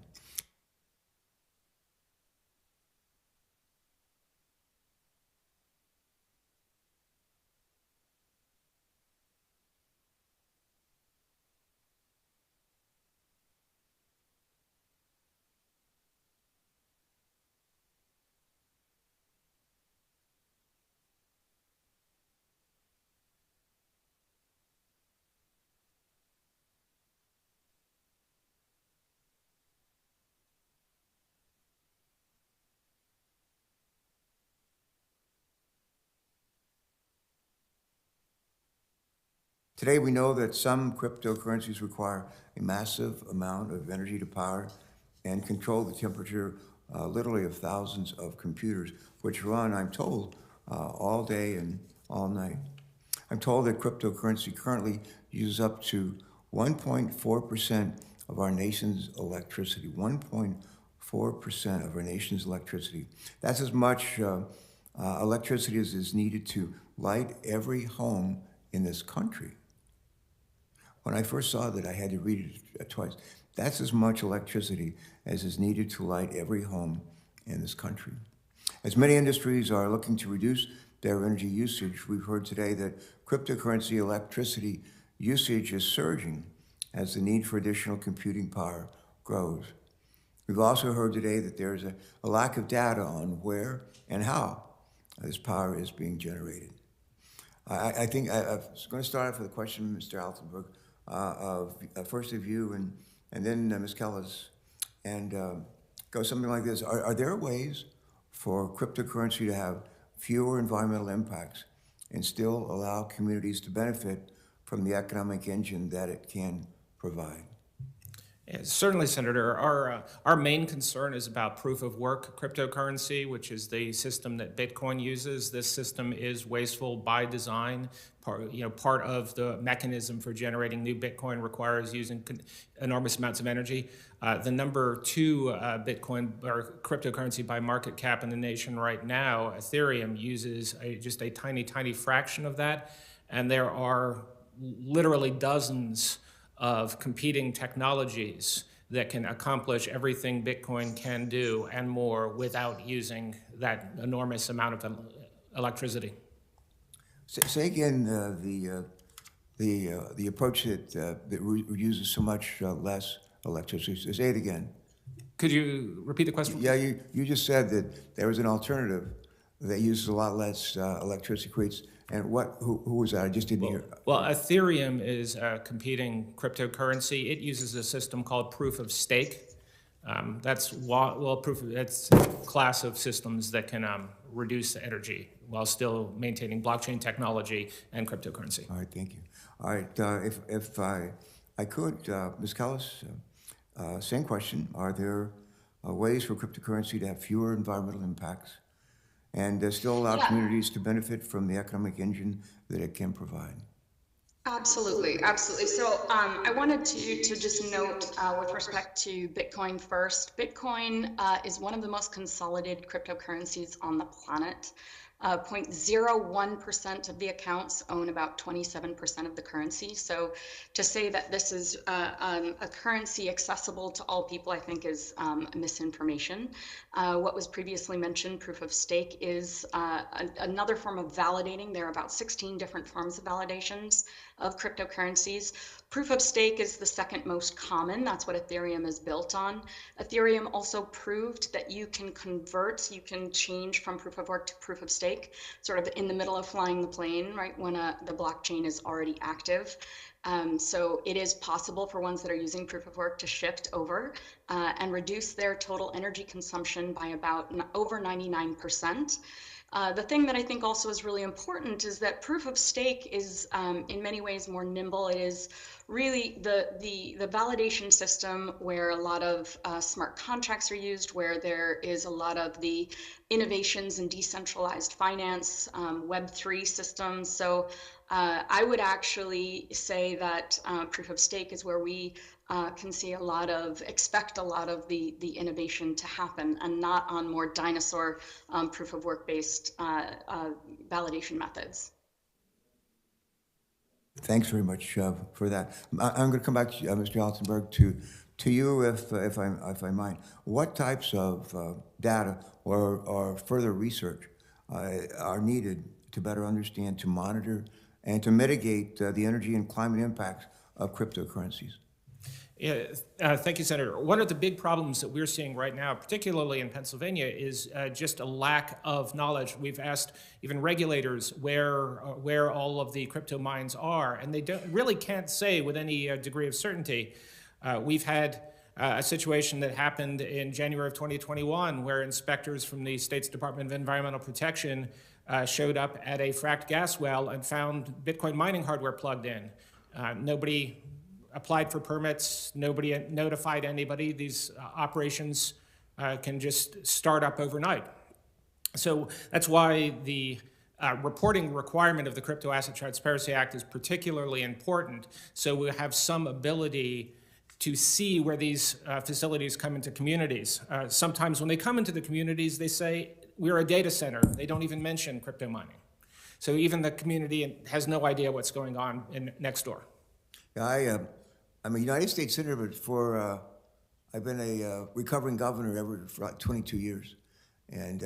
Today, we know that some cryptocurrencies require a massive amount of energy to power and control the temperature, literally of thousands of computers, which run, I'm told, all day and all night. I'm told that cryptocurrency currently uses up to 1.4% of our nation's electricity. 1.4% of our nation's electricity. That's as much electricity as is needed to light every home in this country. When I first saw that, I had to read it twice. That's as much electricity as is needed to light every home in this country. As many industries are looking to reduce their energy usage, we've heard today that cryptocurrency electricity usage is surging as the need for additional computing power grows. We've also heard today that there's a lack of data on where and how this power is being generated. I think I was going to start off with a question, Mr. Altenberg, first of you and then Ms. Kellis, and go something like this. Are there ways for cryptocurrency to have fewer environmental impacts and still allow communities to benefit from the economic engine that it can provide? Yeah, certainly, Senator. Our main concern is about proof of work cryptocurrency, which is the system that Bitcoin uses. This system is wasteful by design. Part of the mechanism for generating new Bitcoin requires using enormous amounts of energy. The number 2 Bitcoin or cryptocurrency by market cap in the nation right now, Ethereum, uses just a tiny, tiny fraction of that, and there are literally dozens of competing technologies that can accomplish everything Bitcoin can do and more without using that enormous amount of electricity. Say again the approach that uses so much less electricity. Say it again. Could you repeat the question? Yeah, you just said that there was an alternative that uses a lot less electricity, creates. And who was that? I just didn't hear. Well, Ethereum is a competing cryptocurrency. It uses a system called proof of stake. That's a class of systems that can reduce the energy while still maintaining blockchain technology and cryptocurrency. All right, thank you. All right, if I could, Ms. Kellis, same question. Are there ways for cryptocurrency to have fewer environmental impacts and still allow communities to benefit from the economic engine that it can provide? Absolutely, absolutely. So I wanted to just note with respect to Bitcoin first. Bitcoin is one of the most consolidated cryptocurrencies on the planet. 0.01% of the accounts own about 27% of the currency. So to say that this is a currency accessible to all people, I think is misinformation. What was previously mentioned, proof of stake, is another form of validating. There are about 16 different forms of validations of cryptocurrencies. Proof of stake is the second most common. That's what Ethereum is built on. Ethereum also proved that you can convert, you can change from proof of work to proof of stake, sort of in the middle of flying the plane, right, when the blockchain is already active. So it is possible for ones that are using proof of work to shift over and reduce their total energy consumption by about over 99%. The thing that I think also is really important is that proof of stake is in many ways more nimble. It is really the validation system where a lot of smart contracts are used, where there is a lot of the innovations in decentralized finance, Web3 systems. So I would actually say that proof of stake is where we can see expect a lot of the innovation to happen, and not on more dinosaur proof of work based validation methods. Thanks very much for that. I'm going to come back to Mr. Altenberg, to you, if I might. What types of data or further research are needed to better understand, to monitor, and to mitigate the energy and climate impacts of cryptocurrencies? Yeah, thank you, Senator. One of the big problems that we're seeing right now, particularly in Pennsylvania, is just a lack of knowledge. We've asked even regulators where all of the crypto mines are, and they really can't say with any degree of certainty. We've had a situation that happened in January of 2021 where inspectors from the state's Department of Environmental Protection showed up at a fracked gas well and found Bitcoin mining hardware plugged in. Nobody applied for permits, nobody notified anybody. These operations can just start up overnight. So that's why the reporting requirement of the Crypto Asset Transparency Act is particularly important, so we have some ability to see where these facilities come into communities. Sometimes when they come into the communities, they say, we're a data center. They don't even mention crypto mining. So even the community has no idea what's going on next door. I'm a United States Senator, but I've been a recovering governor for 22 years. And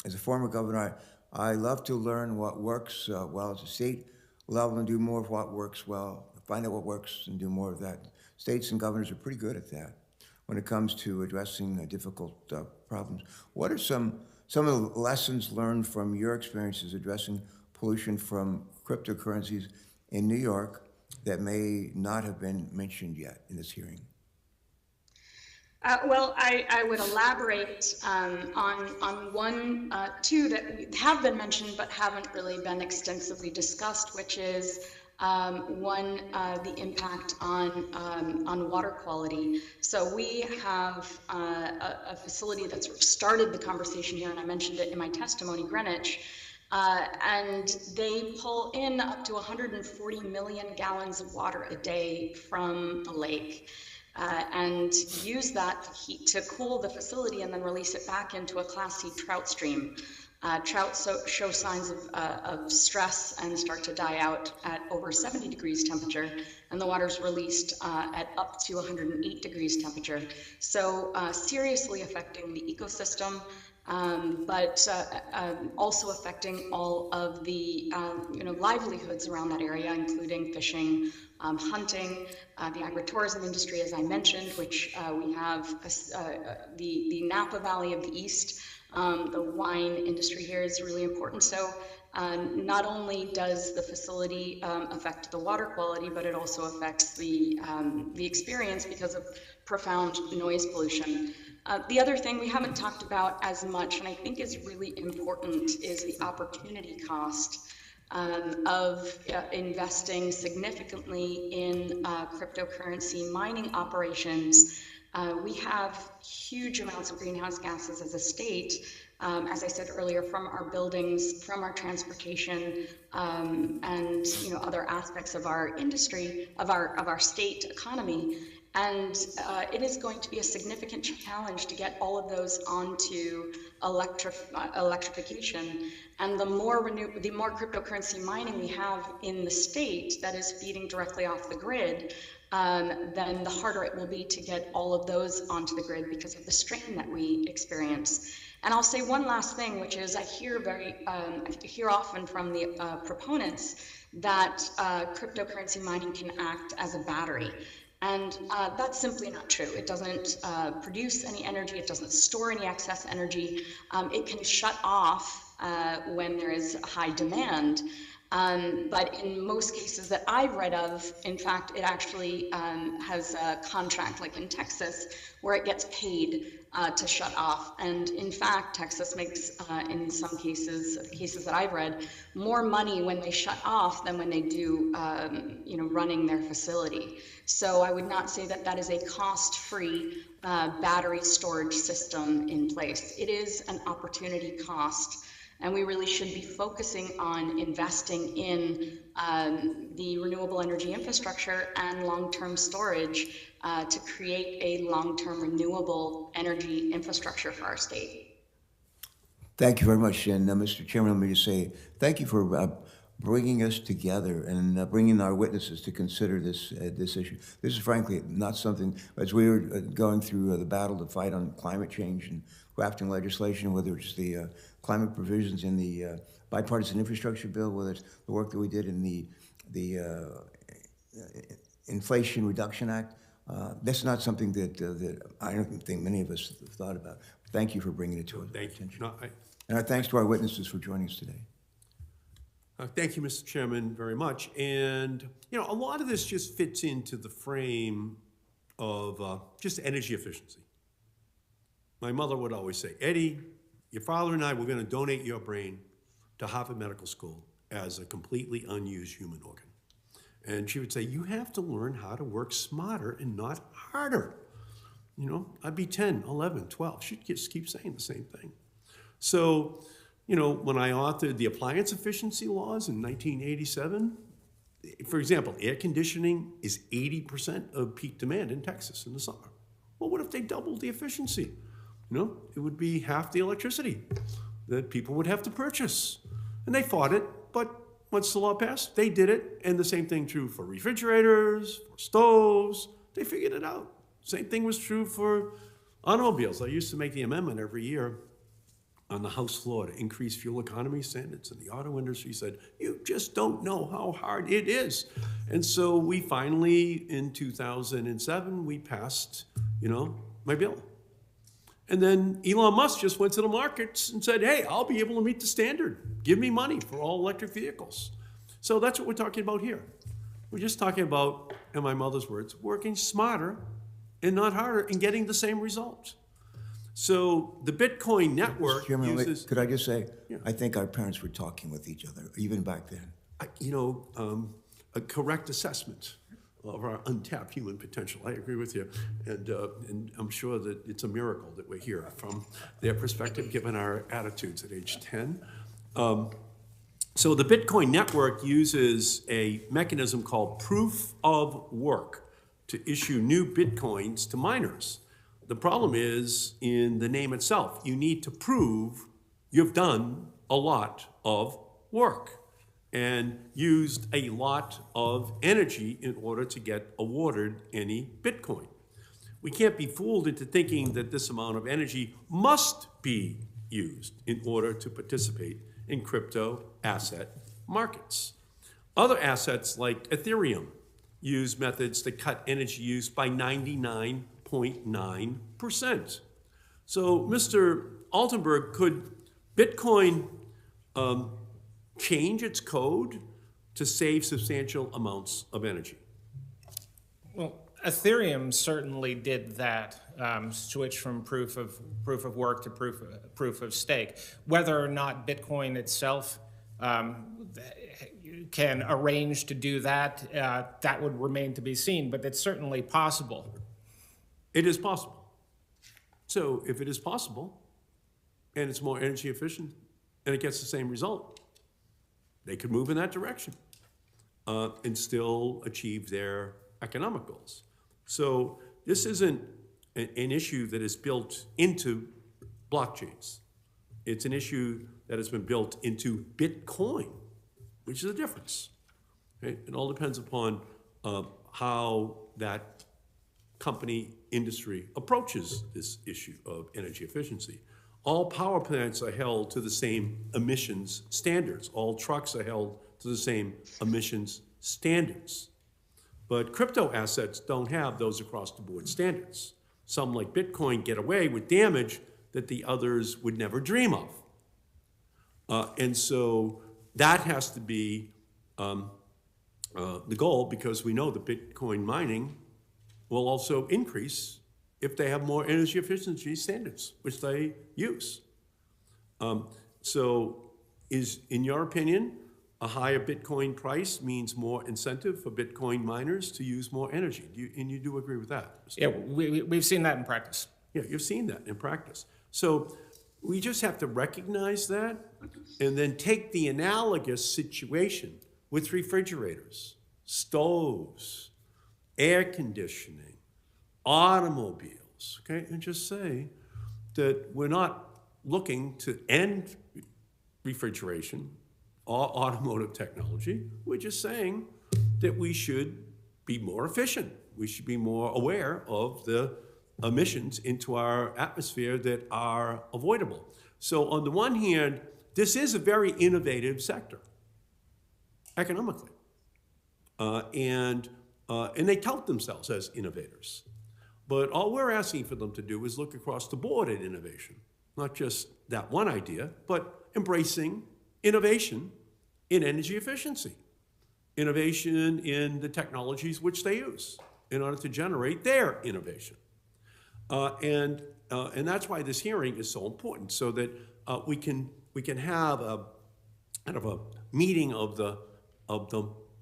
as a former governor, I love to learn what works well at the state level and do more of what works well, find out what works and do more of that. States and governors are pretty good at that when it comes to addressing difficult problems. What are some of the lessons learned from your experiences addressing pollution from cryptocurrencies in New York that may not have been mentioned yet in this hearing? Well, I would elaborate on two that have been mentioned but haven't really been extensively discussed, which is the impact on water quality. So we have a facility that sort of started the conversation here, and I mentioned it in my testimony, Greenwich. And they pull in up to 140 million gallons of water a day from a lake and use that heat to cool the facility and then release it back into a Class C trout stream. Trout show signs of stress and start to die out at over 70 degrees temperature, and the water's released at up to 108 degrees temperature. So seriously affecting the ecosystem. But also affecting all of the livelihoods around that area, including fishing, hunting, the agritourism industry, as I mentioned, which we have the Napa Valley of the East. The wine industry here is really important. So not only does the facility affect the water quality, but it also affects the experience because of profound noise pollution. The other thing we haven't talked about as much, and I think is really important, is the opportunity cost of investing significantly in cryptocurrency mining operations. We have huge amounts of greenhouse gases as a state, as I said earlier, from our buildings, from our transportation, and other aspects of our industry, of our state economy. And it is going to be a significant challenge to get all of those onto electrification. And the more cryptocurrency mining we have in the state that is feeding directly off the grid, then the harder it will be to get all of those onto the grid because of the strain that we experience. And I'll say one last thing, which is I hear often from the proponents that cryptocurrency mining can act as a battery. And that's simply not true. It doesn't produce any energy. It doesn't store any excess energy. It can shut off when there is high demand. But in most cases that I've read of, in fact, it actually has a contract, like in Texas, where it gets paid to shut off. And in fact, Texas makes, in some cases, the cases that I've read, more money when they shut off than when they do, running their facility. So I would not say that that is a cost-free battery storage system in place. It is an opportunity cost. And we really should be focusing on investing in the renewable energy infrastructure and long-term storage to create a long-term renewable energy infrastructure for our state. Thank you very much. And Mr. Chairman, let me just say thank you for bringing us together and bringing our witnesses to consider this issue. This is frankly not something, as we were going through the battle to fight on climate change and crafting legislation, whether it's the climate provisions in the bipartisan infrastructure bill, whether it's the work that we did in the Inflation Reduction Act. That's not something that I don't think many of us have thought about. Thank you for bringing it to us. Thank you. No, And our thanks to our witnesses for joining us today. Thank you, Mr. Chairman, very much. And, a lot of this just fits into the frame of just energy efficiency. My mother would always say, Eddie, your father and I were going to donate your brain to Harvard Medical School as a completely unused human organ. And she would say, you have to learn how to work smarter and not harder. I'd be 10, 11, 12. She'd just keep saying the same thing. So, when I authored the appliance efficiency laws in 1987, for example, air conditioning is 80% of peak demand in Texas in the summer. Well, what if they doubled the efficiency? It would be half the electricity that people would have to purchase. And they fought it, but once the law passed, they did it. And the same thing true for refrigerators, for stoves. They figured it out. Same thing was true for automobiles. I used to make the amendment every year on the House floor to increase fuel economy standards. And the auto industry said, you just don't know how hard it is. And so we finally, in 2007, we passed, my bill. And then Elon Musk just went to the markets and said, hey, I'll be able to meet the standard. Give me money for all electric vehicles. So that's what we're talking about here. We're just talking about, in my mother's words, working smarter and not harder and getting the same result. So the Bitcoin network Chairman, uses... could I just say, Yeah. I think our parents were talking with each other, even back then. A correct assessment of our untapped human potential. I agree with you. And I'm sure that it's a miracle that we're here from their perspective, given our attitudes at age 10. So the Bitcoin network uses a mechanism called proof of work to issue new Bitcoins to miners. The problem is in the name itself. You need to prove you've done a lot of work and used a lot of energy in order to get awarded any Bitcoin. We can't be fooled into thinking that this amount of energy must be used in order to participate in crypto asset markets. Other assets like Ethereum use methods that cut energy use by 99.9%. So, Mr. Altenberg, could Bitcoin change its code to save substantial amounts of energy? Well, Ethereum certainly did that, switch from proof of work to proof of stake. Whether or not Bitcoin itself can arrange to do that, that would remain to be seen, but it's certainly possible. It is possible. So if it is possible, and it's more energy efficient, and it gets the same result, they could move in that direction and still achieve their economic goals. So this isn't an issue that is built into blockchains. It's an issue that has been built into Bitcoin, which is a difference. Right? It all depends upon how that company industry approaches this issue of energy efficiency. All power plants are held to the same emissions standards. All trucks are held to the same emissions standards. But crypto assets don't have those across-the-board standards. Some, like Bitcoin, get away with damage that the others would never dream of. And so that has to be the goal, because we know that Bitcoin mining will also increase if they have more energy efficiency standards, which they use. So is, in your opinion, a higher Bitcoin price means more incentive for Bitcoin miners to use more energy? And you do agree with that? Yeah, we've seen that in practice. Yeah, you've seen that in practice. So we just have to recognize that and then take the analogous situation with refrigerators, stoves, air conditioning, automobiles, okay? And just say that we're not looking to end refrigeration or automotive technology. We're just saying that we should be more efficient. We should be more aware of the emissions into our atmosphere that are avoidable. So on the one hand, this is a very innovative sector economically. And they tout themselves as innovators. But all we're asking for them to do is look across the board at innovation, not just that one idea, but embracing innovation in energy efficiency, innovation in the technologies which they use in order to generate their innovation. And that's why this hearing is so important, so that we can have a kind of a meeting of the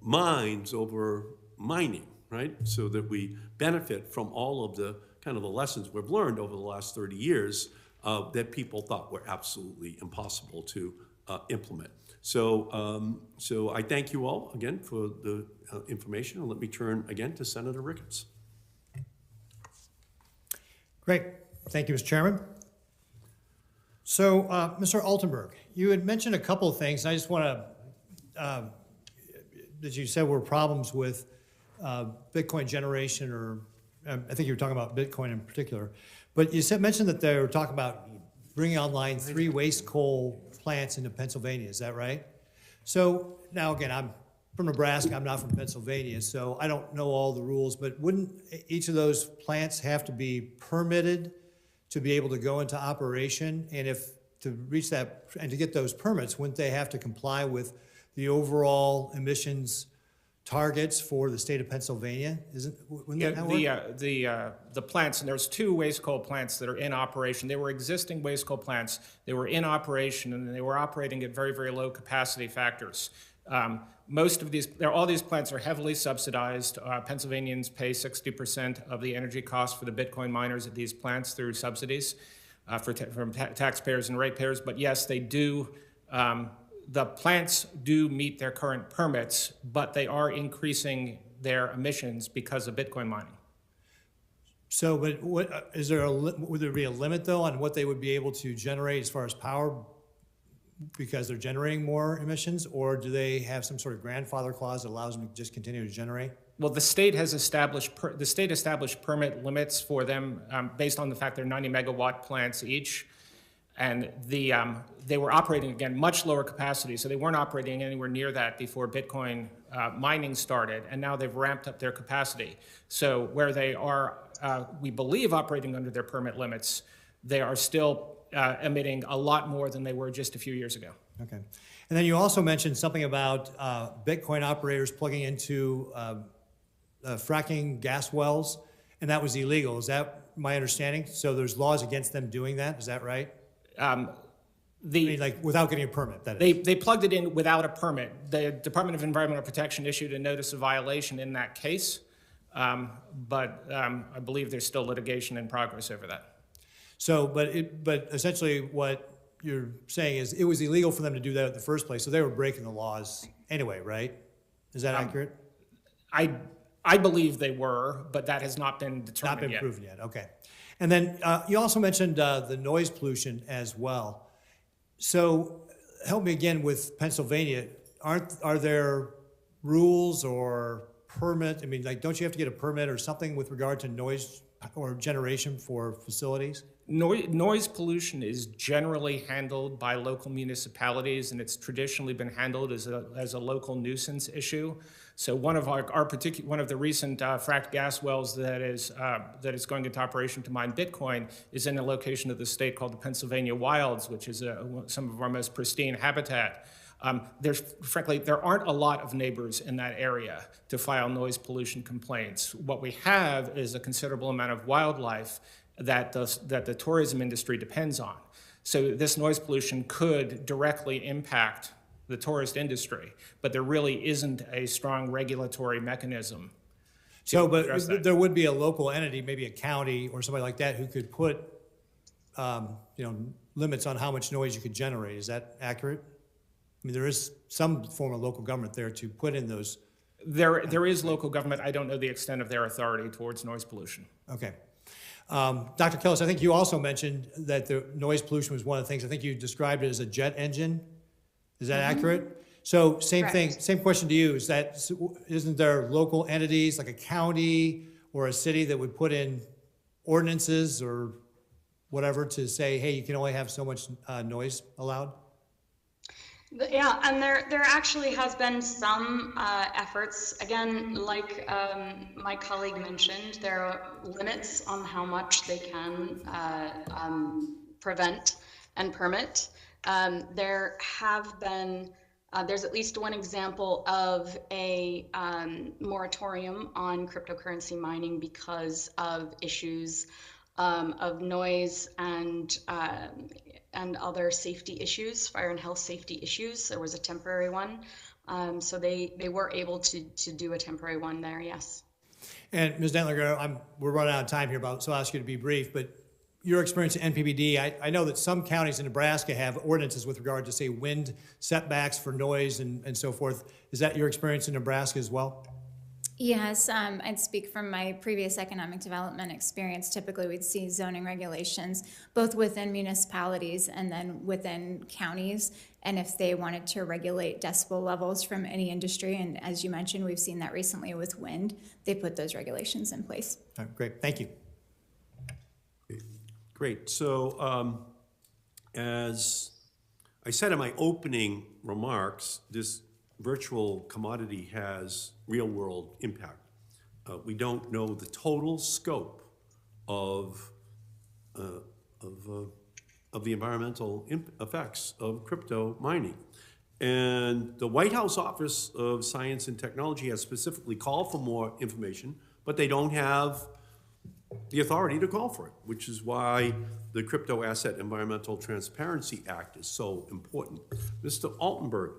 minds over mining, right? So that we benefit from all of the kind of the lessons we've learned over the last 30 years that people thought were absolutely impossible to implement. So, so I thank you all again for the information, and let me turn again to Senator Ricketts. Great. Thank you, Mr. Chairman. So, Mr. Altenberg, you had mentioned a couple of things. I just want to, that you said were problems with Bitcoin generation, or I think you were talking about Bitcoin in particular. But you mentioned that they were talking about bringing online 3 waste coal plants into Pennsylvania. Is that right? So now again, I'm from Nebraska. I'm not from Pennsylvania, so I don't know all the rules. But wouldn't each of those plants have to be permitted to be able to go into operation? And if to reach that and to get those permits, wouldn't they have to comply with the overall emissions targets for the state of Pennsylvania? Wouldn't that work? The plants, and there's 2 waste coal plants that are in operation. They were existing waste coal plants. They were in operation, and they were operating at very, very low capacity factors. Most of these, all these plants are heavily subsidized. Pennsylvanians pay 60% of the energy costs for the Bitcoin miners at these plants through subsidies from taxpayers and ratepayers. But yes, they do. The plants do meet their current permits, but they are increasing their emissions because of Bitcoin mining. So, but what is there? Would there be a limit though on what they would be able to generate as far as power, because they're generating more emissions, or do they have some sort of grandfather clause that allows them to just continue to generate? Well, the state has established permit limits for them based on the fact they're 90 megawatt plants each. And they were operating, again, much lower capacity, so they weren't operating anywhere near that before Bitcoin mining started, and now they've ramped up their capacity. So where they are, we believe, operating under their permit limits, they are still emitting a lot more than they were just a few years ago. Okay. And then you also mentioned something about Bitcoin operators plugging into fracking gas wells, and that was illegal. Is that my understanding? So there's laws against them doing that, is that right? I mean, like without getting a permit, that is. They plugged it in without a permit. The Department of Environmental Protection issued a notice of violation in that case, but I believe there's still litigation in progress over that. So, but essentially what you're saying is it was illegal for them to do that in the first place, so they were breaking the laws anyway, right? Is that accurate? I believe they were, but that has not been determined yet. Not been proven yet, okay. And then you also mentioned the noise pollution as well. So help me again with Pennsylvania. Are there rules or permit? I mean, like, don't you have to get a permit or something with regard to noise or generation for facilities? Noise pollution is generally handled by local municipalities, and it's traditionally been handled as a local nuisance issue. So one of one of the recent fracked gas wells that is going into operation to mine Bitcoin is in a location of the state called the Pennsylvania Wilds, which is some of our most pristine habitat. Frankly, there aren't a lot of neighbors in that area to file noise pollution complaints. What we have is a considerable amount of wildlife that the tourism industry depends on. So this noise pollution could directly impact the tourist industry, but there really isn't a strong regulatory mechanism. So, but there would be a local entity, maybe a county or somebody like that, who could put, limits on how much noise you could generate. Is that accurate? I mean, there is some form of local government there to put in those. There is local government. I don't know the extent of their authority towards noise pollution. Okay. Dr. Kellis, I think you also mentioned that the noise pollution was one of the things. I think you described it as a jet engine. Is that accurate? So same thing, same question to you. Isn't there local entities like a county or a city that would put in ordinances or whatever to say, hey, you can only have so much noise allowed? Yeah, and there actually has been some efforts. Again, like my colleague mentioned, there are limits on how much they can prevent and permit. There have been, there's at least one example of a moratorium on cryptocurrency mining because of issues of noise and other safety issues, fire and health safety issues. There was a temporary one. So they were able to do a temporary one there, yes. And Ms. Dentler, we're running out of time here, so I'll ask you to be brief, but your experience at NPPD, I know that some counties in Nebraska have ordinances with regard to, say, wind setbacks for noise and so forth. Is that your experience in Nebraska as well? Yes, I'd speak from my previous economic development experience. Typically, we'd see zoning regulations both within municipalities and then within counties. And if they wanted to regulate decibel levels from any industry, and as you mentioned, we've seen that recently with wind, they put those regulations in place. All right, great, thank you. Great. So as I said in my opening remarks, this virtual commodity has real-world impact. We don't know the total scope of the environmental effects of crypto mining. And the White House Office of Science and Technology has specifically called for more information, but they don't have the authority to call for it, which is why the Crypto Asset Environmental Transparency Act is so important. Mr. Altenberg,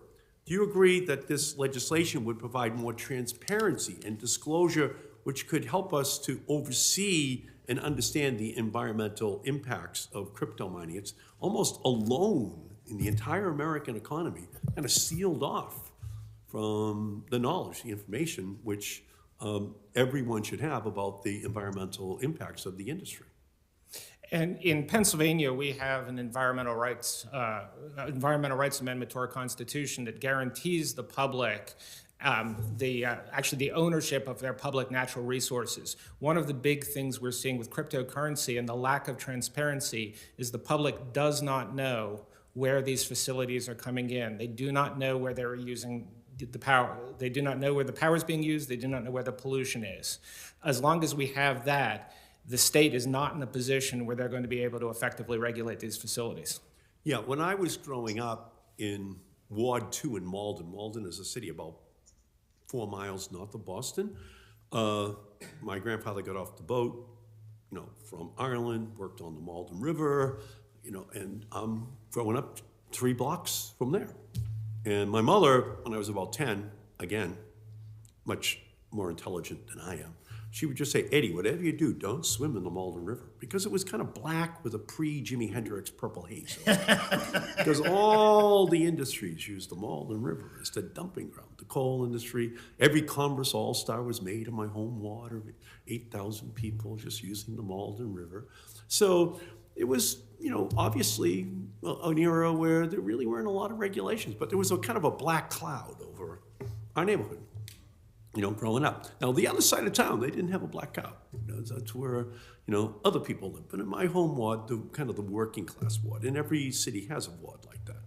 do you agree that this legislation would provide more transparency and disclosure, which could help us to oversee and understand the environmental impacts of crypto mining? It's almost alone in the entire American economy, kind of sealed off from the knowledge, the information, which everyone should have about the environmental impacts of the industry. And in Pennsylvania, we have an environmental rights amendment to our Constitution that guarantees the public actually the ownership of their public natural resources. One of the big things we're seeing with cryptocurrency and the lack of transparency is the public does not know where these facilities are coming in. They do not know where they're using the power. They do not know where the power is being used. They do not know where the pollution is. As long as we have that, the state is not in a position where they're going to be able to effectively regulate these facilities. Yeah, when I was growing up in Ward 2 in Malden, Malden is a city about 4 miles north of Boston. My grandfather got off the boat, from Ireland, worked on the Malden River, and I'm growing up 3 blocks from there. And my mother, when I was about 10, again, much more intelligent than I am, she would just say, Eddie, whatever you do, don't swim in the Malden River. Because it was kind of black with a pre-Jimi Hendrix purple haze. Because all the industries use the Malden River as the dumping ground. The coal industry, every Converse All-Star was made in my home water. 8,000 people just using the Malden River. So it was, obviously an era where there really weren't a lot of regulations, but there was a kind of a black cloud over our neighborhood, growing up. Now, the other side of town, they didn't have a black cloud. That's where, other people live. But in my home ward, the kind of the working class ward, and every city has a ward like that.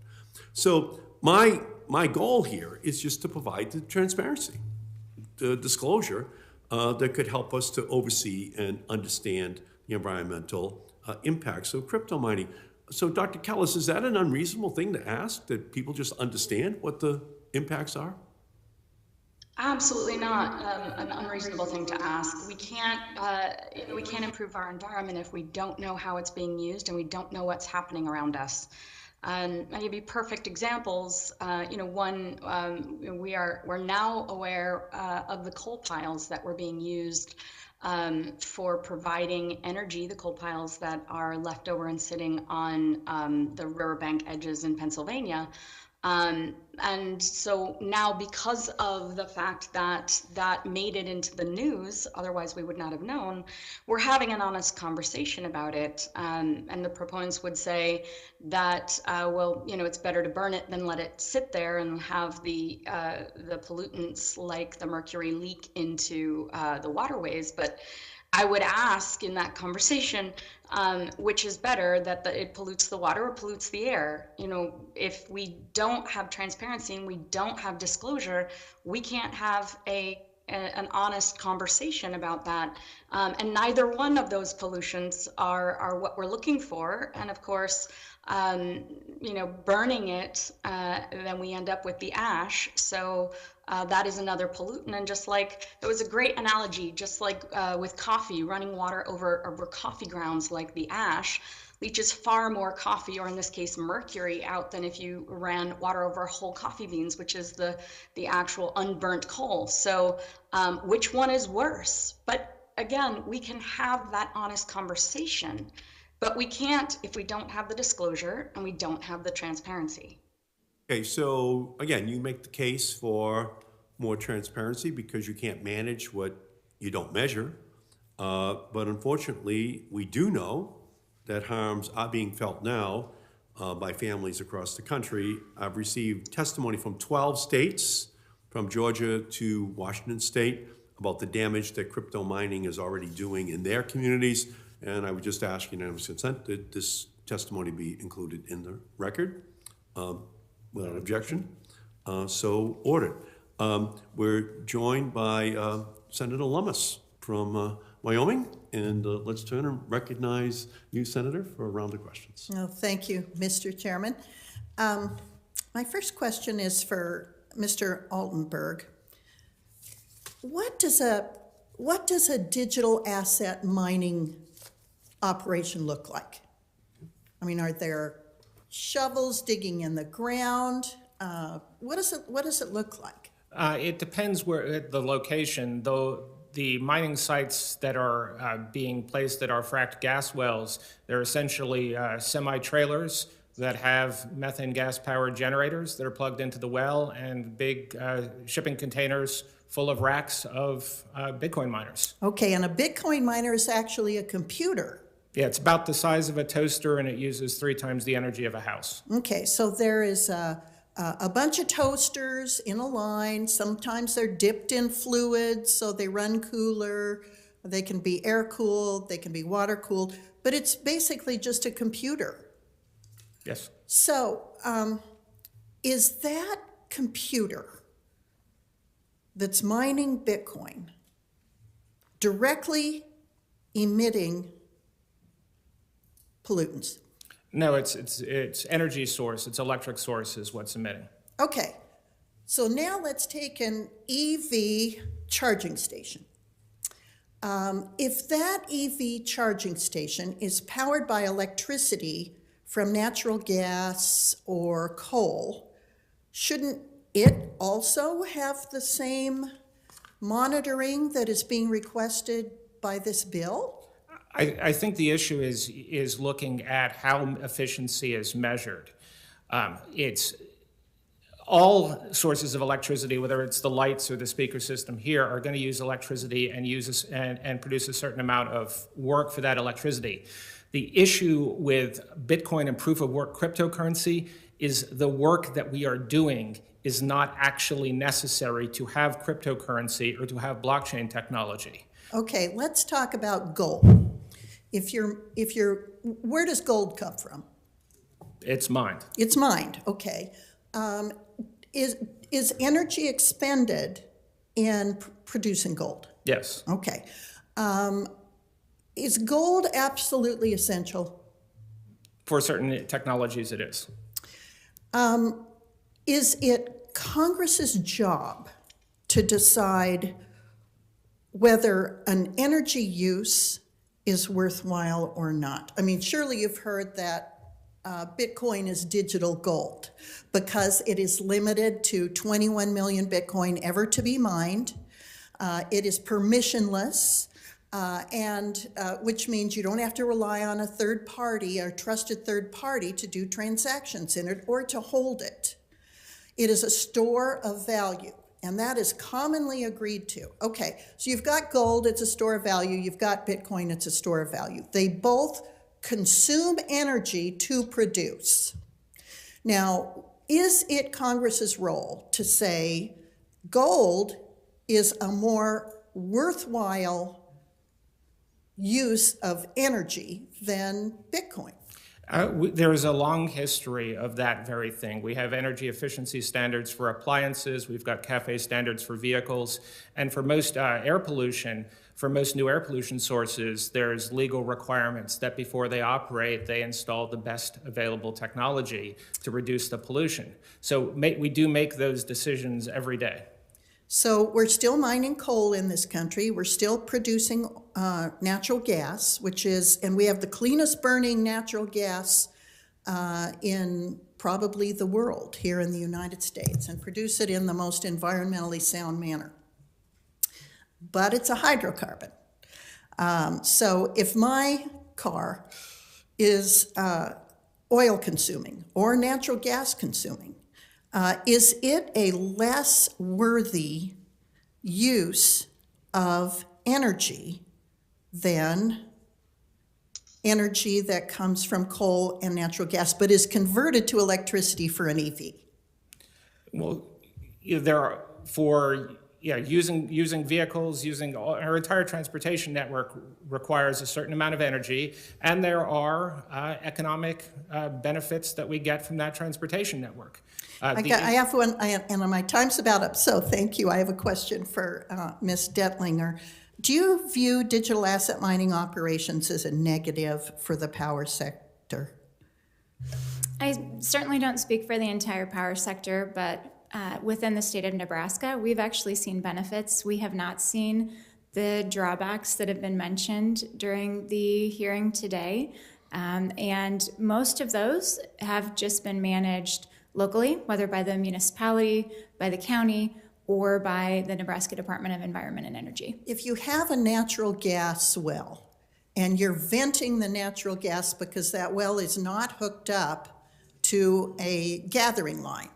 So my goal here is just to provide the transparency, the disclosure that could help us to oversee and understand the environmental impacts of crypto mining. So, Dr. Kellis, is that an unreasonable thing to ask, that people just understand what the impacts are? Absolutely not an unreasonable thing to ask. We can't improve our environment if we don't know how it's being used and we don't know what's happening around us. And I'll give you perfect examples. One, we're now aware of the coal piles that were being used for providing energy, the coal piles that are left over and sitting on the riverbank edges in Pennsylvania. And so now, because of the fact that that made it into the news, otherwise we would not have known, we're having an honest conversation about it. And the proponents would say that, it's better to burn it than let it sit there and have the pollutants like the mercury leak into the waterways. But I would ask in that conversation, which is better, that it pollutes the water or pollutes the air? If we don't have transparency and we don't have disclosure, we can't have an honest conversation about that. And neither one of those pollutions are what we're looking for. And of course, burning it, then we end up with the ash. So that is another pollutant. And just like, it was a great analogy, just like with coffee, running water over coffee grounds like the ash leaches far more coffee, or in this case mercury, out than if you ran water over whole coffee beans, which is the actual unburnt coal. So which one is worse? But again, we can have that honest conversation, but we can't if we don't have the disclosure and we don't have the transparency. Okay, so again, you make the case for more transparency because you can't manage what you don't measure. But unfortunately, we do know that harms are being felt now by families across the country. I've received testimony from 12 states, from Georgia to Washington State, about the damage that crypto mining is already doing in their communities. And I would just ask unanimous consent that this testimony be included in the record without objection. So ordered. We're joined by Senator Lummis from Wyoming, and let's turn and recognize you, Senator, for a round of questions. Oh, thank you, Mr. Chairman. My first question is for Mr. Altenberg. What does a digital asset mining operation look like? I mean, are there shovels digging in the ground? What does it look like? It depends where the location, though. The mining sites that are being placed at our fracked gas wells, they're essentially semi-trailers that have methane gas-powered generators that are plugged into the well, and big shipping containers full of racks of Bitcoin miners. Okay, and a Bitcoin miner is actually a computer. Yeah, it's about the size of a toaster, and it uses 3 times the energy of a house. Okay, so there is a bunch of toasters in a line. Sometimes they're dipped in fluids, so they run cooler. They can be air-cooled, they can be water-cooled, but it's basically just a computer. Yes. So is that computer that's mining Bitcoin directly emitting pollutants? No, it's energy source. It's electric source is what's emitting. Okay, so now let's take an EV charging station. If that EV charging station is powered by electricity from natural gas or coal, shouldn't it also have the same monitoring that is being requested by this bill? I think the issue is looking at how efficiency is measured. It's all sources of electricity, whether it's the lights or the speaker system here, are going to use electricity and produce a certain amount of work for that electricity. The issue with Bitcoin and proof of work cryptocurrency is the work that we are doing is not actually necessary to have cryptocurrency or to have blockchain technology. Okay, let's talk about gold. Where does gold come from? It's mined. It's mined, okay. Is energy expended in producing gold? Yes. Okay. Is gold absolutely essential? For certain technologies, it is. Is it Congress's job to decide whether an energy use is worthwhile or not? I mean, surely you've heard that Bitcoin is digital gold because it is limited to 21 million Bitcoin ever to be mined. It is permissionless, which means you don't have to rely on a third party or trusted third party to do transactions in it or to hold it. It is a store of value, and that is commonly agreed to. Okay, so you've got gold, it's a store of value. You've got Bitcoin, it's a store of value. They both consume energy to produce. Now, is it Congress's role to say gold is a more worthwhile use of energy than Bitcoin? There is a long history of that very thing. We have energy efficiency standards for appliances. We've got CAFE standards for vehicles. And for most air pollution, for most new air pollution sources, there's legal requirements that before they operate, they install the best available technology to reduce the pollution. So we do make those decisions every day. So we're still mining coal in this country. We're still producing natural gas, and we have the cleanest burning natural gas in probably the world here in the United States, and produce it in the most environmentally sound manner. But it's a hydrocarbon. So if my car is oil consuming or natural gas consuming, is it a less worthy use of energy than energy that comes from coal and natural gas, but is converted to electricity for an EV? Well, there are using vehicles, our entire transportation network requires a certain amount of energy, and there are economic benefits that we get from that transportation network. I have one, and my time's about up, so thank you. I have a question for Ms. Detlinger. Do you view digital asset mining operations as a negative for the power sector? I certainly don't speak for the entire power sector, but within the state of Nebraska, we've actually seen benefits. We have not seen the drawbacks that have been mentioned during the hearing today. And most of those have just been managed locally, whether by the municipality, by the county, or by the Nebraska Department of Environment and Energy. If you have a natural gas well and you're venting the natural gas because that well is not hooked up to a gathering line,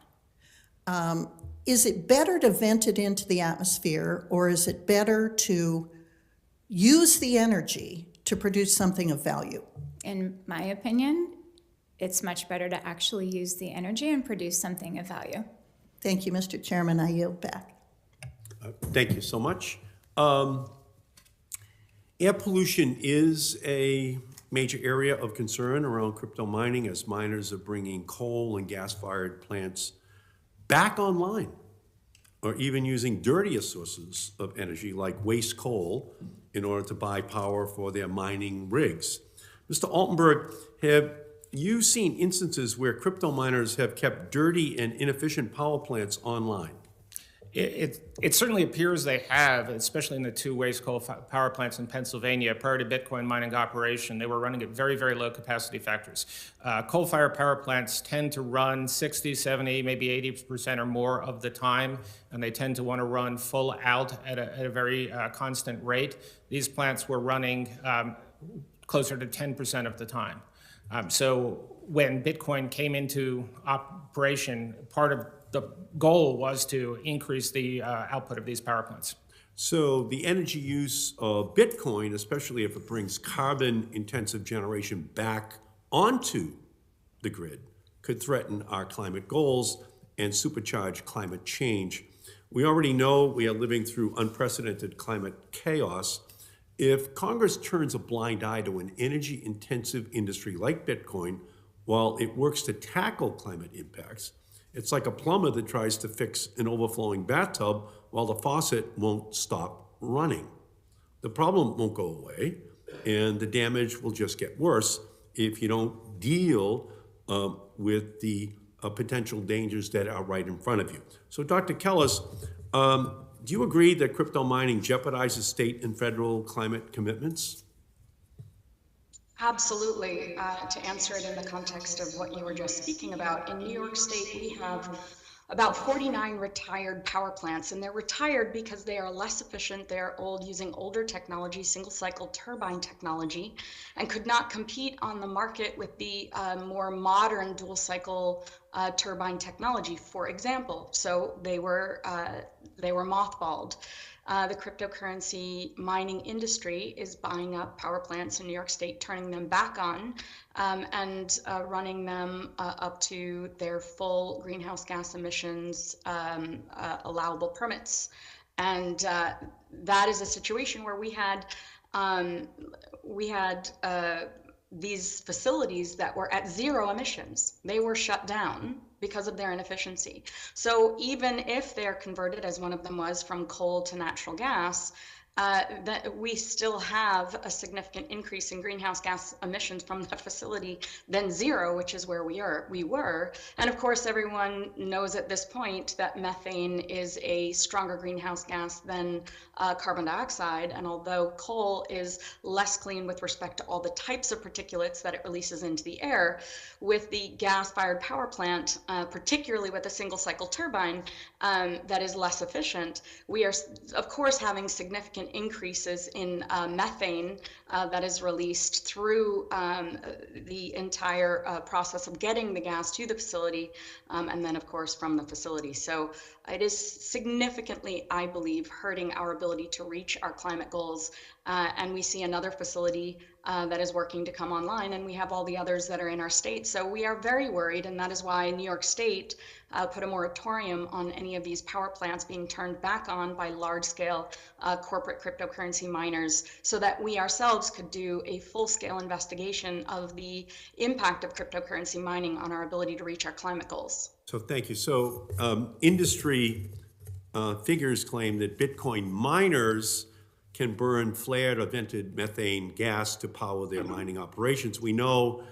is it better to vent it into the atmosphere, or is it better to use the energy to produce something of value? In my opinion, it's much better to actually use the energy and produce something of value. Thank you, Mr. Chairman. I yield back. Thank you so much. Air pollution is a major area of concern around crypto mining as miners are bringing coal and gas-fired plants back online, or even using dirtier sources of energy like waste coal in order to buy power for their mining rigs. Mr. Altenberg, have you seen instances where crypto miners have kept dirty and inefficient power plants online? It certainly appears they have, especially in the two waste coal power plants in Pennsylvania. Prior to Bitcoin mining operation, they were running at very, very low capacity factors. Coal-fired power plants tend to run 60, 70, maybe 80% or more of the time, and they tend to want to run full out at a very constant rate. These plants were running closer to 10% of the time. So when Bitcoin came into operation, part of the goal was to increase the output of these power plants. So the energy use of Bitcoin, especially if it brings carbon-intensive generation back onto the grid, could threaten our climate goals and supercharge climate change. We already know we are living through unprecedented climate chaos. If Congress turns a blind eye to an energy-intensive industry like Bitcoin while it works to tackle climate impacts, it's like a plumber that tries to fix an overflowing bathtub while the faucet won't stop running. The problem won't go away, and the damage will just get worse if you don't deal with the potential dangers that are right in front of you. So, Dr. Kellis, do you agree that crypto mining jeopardizes state and federal climate commitments? Absolutely. To answer it in the context of what you were just speaking about, in New York State, we have about 49 retired power plants, and they're retired because they are less efficient, they're old, using older technology, single cycle turbine technology, and could not compete on the market with the more modern dual cycle turbine technology, for example. So they were mothballed. The cryptocurrency mining industry is buying up power plants in New York State, turning them back on, and running them up to their full greenhouse gas emissions allowable permits. And that is a situation where we had these facilities that were at zero emissions. They were shut down because of their inefficiency. So even if they're converted, as one of them was, from coal to natural gas, that we still have a significant increase in greenhouse gas emissions from that facility than zero, which is where we were. And of course, everyone knows at this point that methane is a stronger greenhouse gas than carbon dioxide. And although coal is less clean with respect to all the types of particulates that it releases into the air, with the gas-fired power plant, particularly with a single cycle turbine that is less efficient, we are, of course, having significant increases in methane that is released through the entire process of getting the gas to the facility, and then, of course, from the facility. So it is significantly, I believe, hurting our ability to reach our climate goals. And we see another facility that is working to come online, and we have all the others that are in our state. So we are very worried, and that is why New York State put a moratorium on any of these power plants being turned back on by large-scale corporate cryptocurrency miners, so that we ourselves could do a full-scale investigation of the impact of cryptocurrency mining on our ability to reach our climate goals. So thank you. So industry figures claim that Bitcoin miners can burn flared or vented methane gas to power their mining operations. We know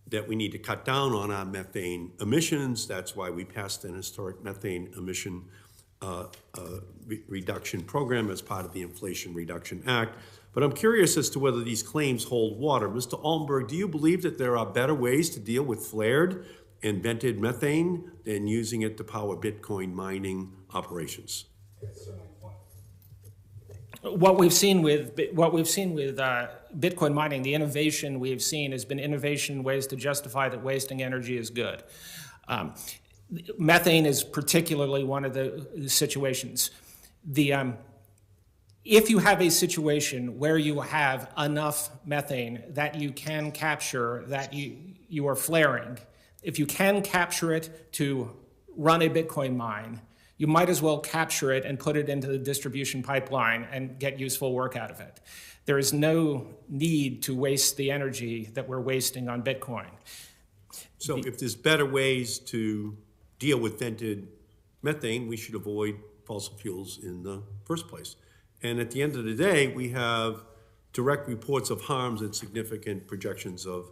that we need to cut down on our methane emissions. That's why we passed an historic methane emission reduction program as part of the Inflation Reduction Act. But I'm curious as to whether these claims hold water. Mr. Altenberg, do you believe that there are better ways to deal with flared and vented methane than using it to power Bitcoin mining operations? What we've seen with Bitcoin mining, the innovation we've seen has been innovation in ways to justify that wasting energy is good. Methane is particularly one of the situations. If you have a situation where you have enough methane that you can capture, that you are flaring, if you can capture it to run a Bitcoin mine, you might as well capture it and put it into the distribution pipeline and get useful work out of it. There is no need to waste the energy that we're wasting on Bitcoin. So if there's better ways to deal with vented methane, we should avoid fossil fuels in the first place. And at the end of the day, we have direct reports of harms and significant projections of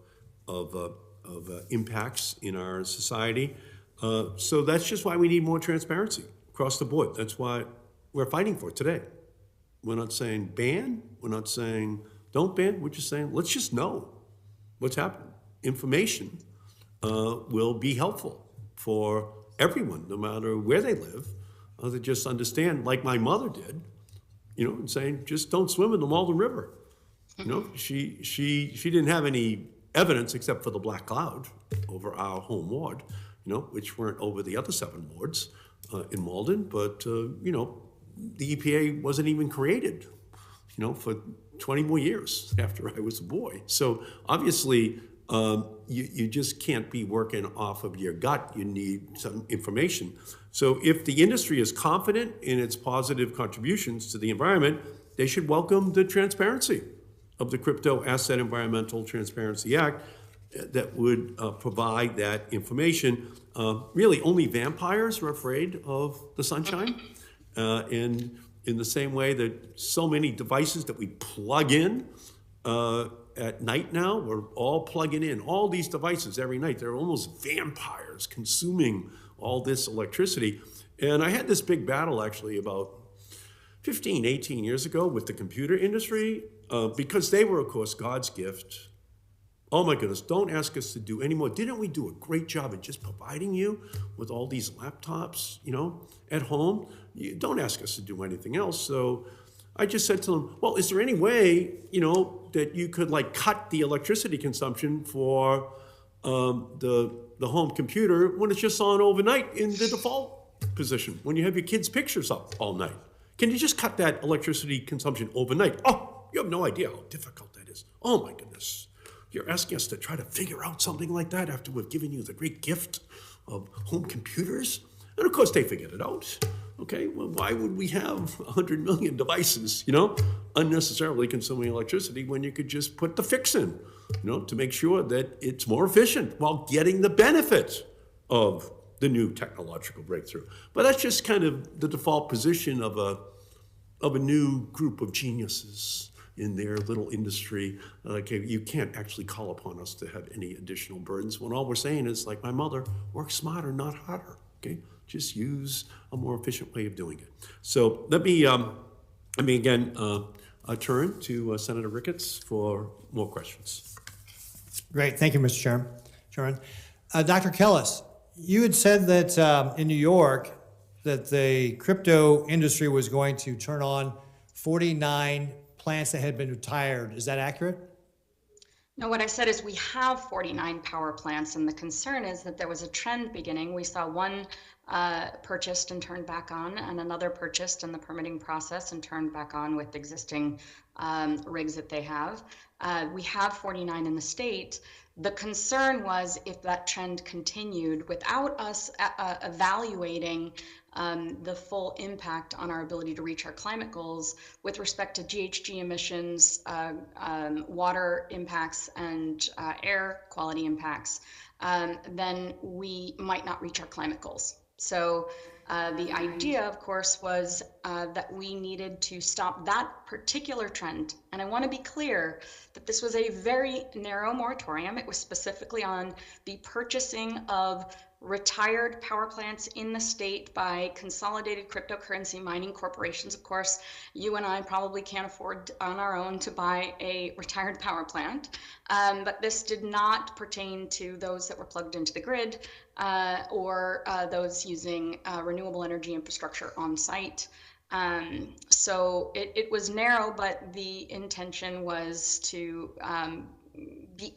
impacts in our society. So that's just why we need more transparency across the board. That's why we're fighting for it today. We're not saying ban, we're not saying don't ban, we're just saying let's just know what's happening. Information will be helpful for everyone, no matter where they live, to just understand, like my mother did, and saying just don't swim in the Malden River. She didn't have any evidence except for the black cloud over our home ward, which weren't over the other 7 wards in Malden, but, the EPA wasn't even created, for 20 more years after I was a boy. So obviously, you just can't be working off of your gut. You need some information. So if the industry is confident in its positive contributions to the environment, they should welcome the transparency of the Crypto Asset Environmental Transparency Act that would provide that information. Really, only vampires are afraid of the sunshine. And in the same way that so many devices that we plug in at night now, we're all plugging in all these devices every night. They're almost vampires consuming all this electricity. And I had this big battle actually about 15, 18 years ago with the computer industry because they were, of course, God's gift. Oh my goodness, don't ask us to do any more. Didn't we do a great job at just providing you with all these laptops, at home? Don't ask us to do anything else. So I just said to them, well, is there any way, that you could cut the electricity consumption for the home computer when it's just on overnight in the default position, when you have your kids' pictures up all night? Can you just cut that electricity consumption overnight? Oh, you have no idea how difficult that is. Oh my goodness. You're asking us to try to figure out something like that after we've given you the great gift of home computers? And of course they figured it out. Okay, well, why would we have 100 million devices, unnecessarily consuming electricity when you could just put the fix in, to make sure that it's more efficient while getting the benefit of the new technological breakthrough. But that's just kind of the default position of a new group of geniuses in their little industry. Okay, you can't actually call upon us to have any additional burdens when all we're saying is, like my mother, work smarter, not harder. Okay, just use a more efficient way of doing it. So let me again turn to Senator Ricketts for more questions. Great, thank you, Mr. Chairman. Dr. Kellis, you had said that in New York that the crypto industry was going to turn on 49 plants that had been retired. Is that accurate? No, what I said is we have 49 power plants, and the concern is that there was a trend beginning. We saw one purchased and turned back on, and another purchased in the permitting process and turned back on with existing rigs that they have. We have 49 in the state. The concern was if that trend continued without us evaluating the full impact on our ability to reach our climate goals with respect to GHG emissions, water impacts, and air quality impacts, then we might not reach our climate goals. So the idea, of course, was that we needed to stop that particular trend. And I want to be clear that this was a very narrow moratorium. It was specifically on the purchasing of retired power plants in the state by consolidated cryptocurrency mining corporations. Of course, you and I probably can't afford on our own to buy a retired power plant, but this did not pertain to those that were plugged into the grid or those using renewable energy infrastructure on site. So it was narrow, but the intention was to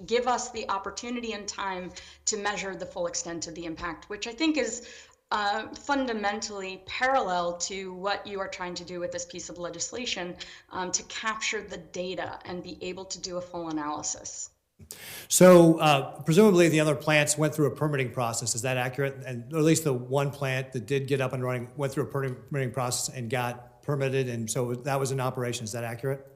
give us the opportunity and time to measure the full extent of the impact, which I think is fundamentally parallel to what you are trying to do with this piece of legislation, to capture the data and be able to do a full analysis. So presumably the other plants went through a permitting process. Is that accurate? And or at least the one plant that did get up and running went through a permitting process and got permitted, and so that was in operation. Is that accurate?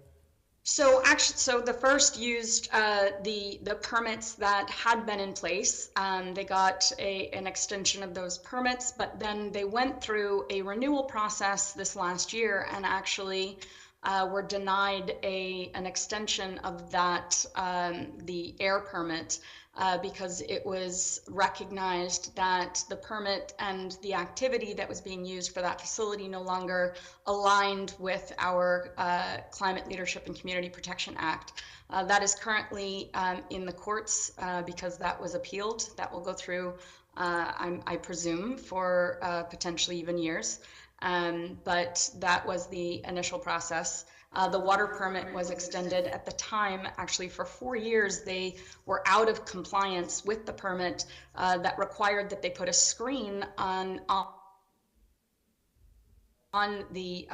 So actually, so the first used the permits that had been in place. They got an extension of those permits, but then they went through a renewal process this last year and actually were denied an extension of that, the air permit, because it was recognized that the permit and the activity that was being used for that facility no longer aligned with our Climate Leadership and Community Protection Act. That is currently in the courts because that was appealed. That will go through, I presume, for potentially even years. But that was the initial process. The water permit was extended at the time, actually for 4 years. They were out of compliance with the permit that required that they put a screen on the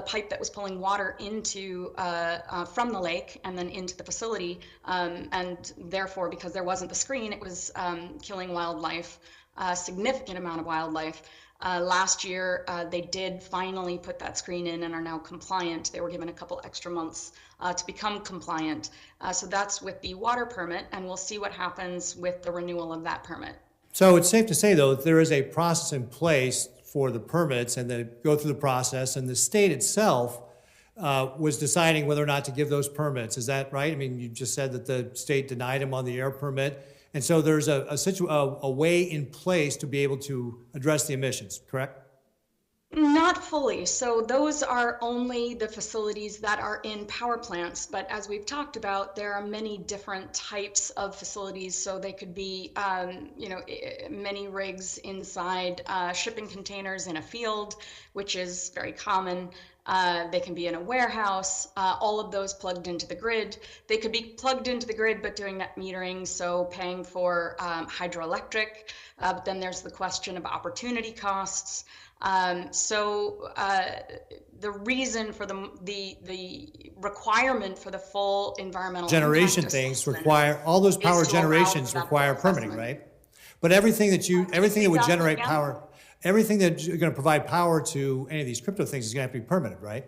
pipe that was pulling water into from the lake and then into the facility, and therefore, because there wasn't the screen, it was killing wildlife, a significant amount of wildlife. Last year, they did finally put that screen in and are now compliant. They were given a couple extra months to become compliant. So that's with the water permit, and we'll see what happens with the renewal of that permit. So it's safe to say, though, that there is a process in place for the permits, and they go through the process, and the state itself was deciding whether or not to give those permits. Is that right? I mean, you just said that the state denied them on the air permit. And so there's a way in place to be able to address the emissions, correct? Not fully. So those are only the facilities that are in power plants. But as we've talked about, there are many different types of facilities. So they could be, many rigs inside shipping containers in a field, which is very common. They can be in a warehouse, all of those plugged into the grid. They could be plugged into the grid, but doing net metering, so paying for hydroelectric. But then there's the question of opportunity costs. The reason for the requioment for the full environmental Generation impact things assessment require, all those is power to allow generations for that require full permitting, assessment. right? But everything that would generate again? power, everything that's going to provide power to any of these crypto things is going to have to be permitted, right?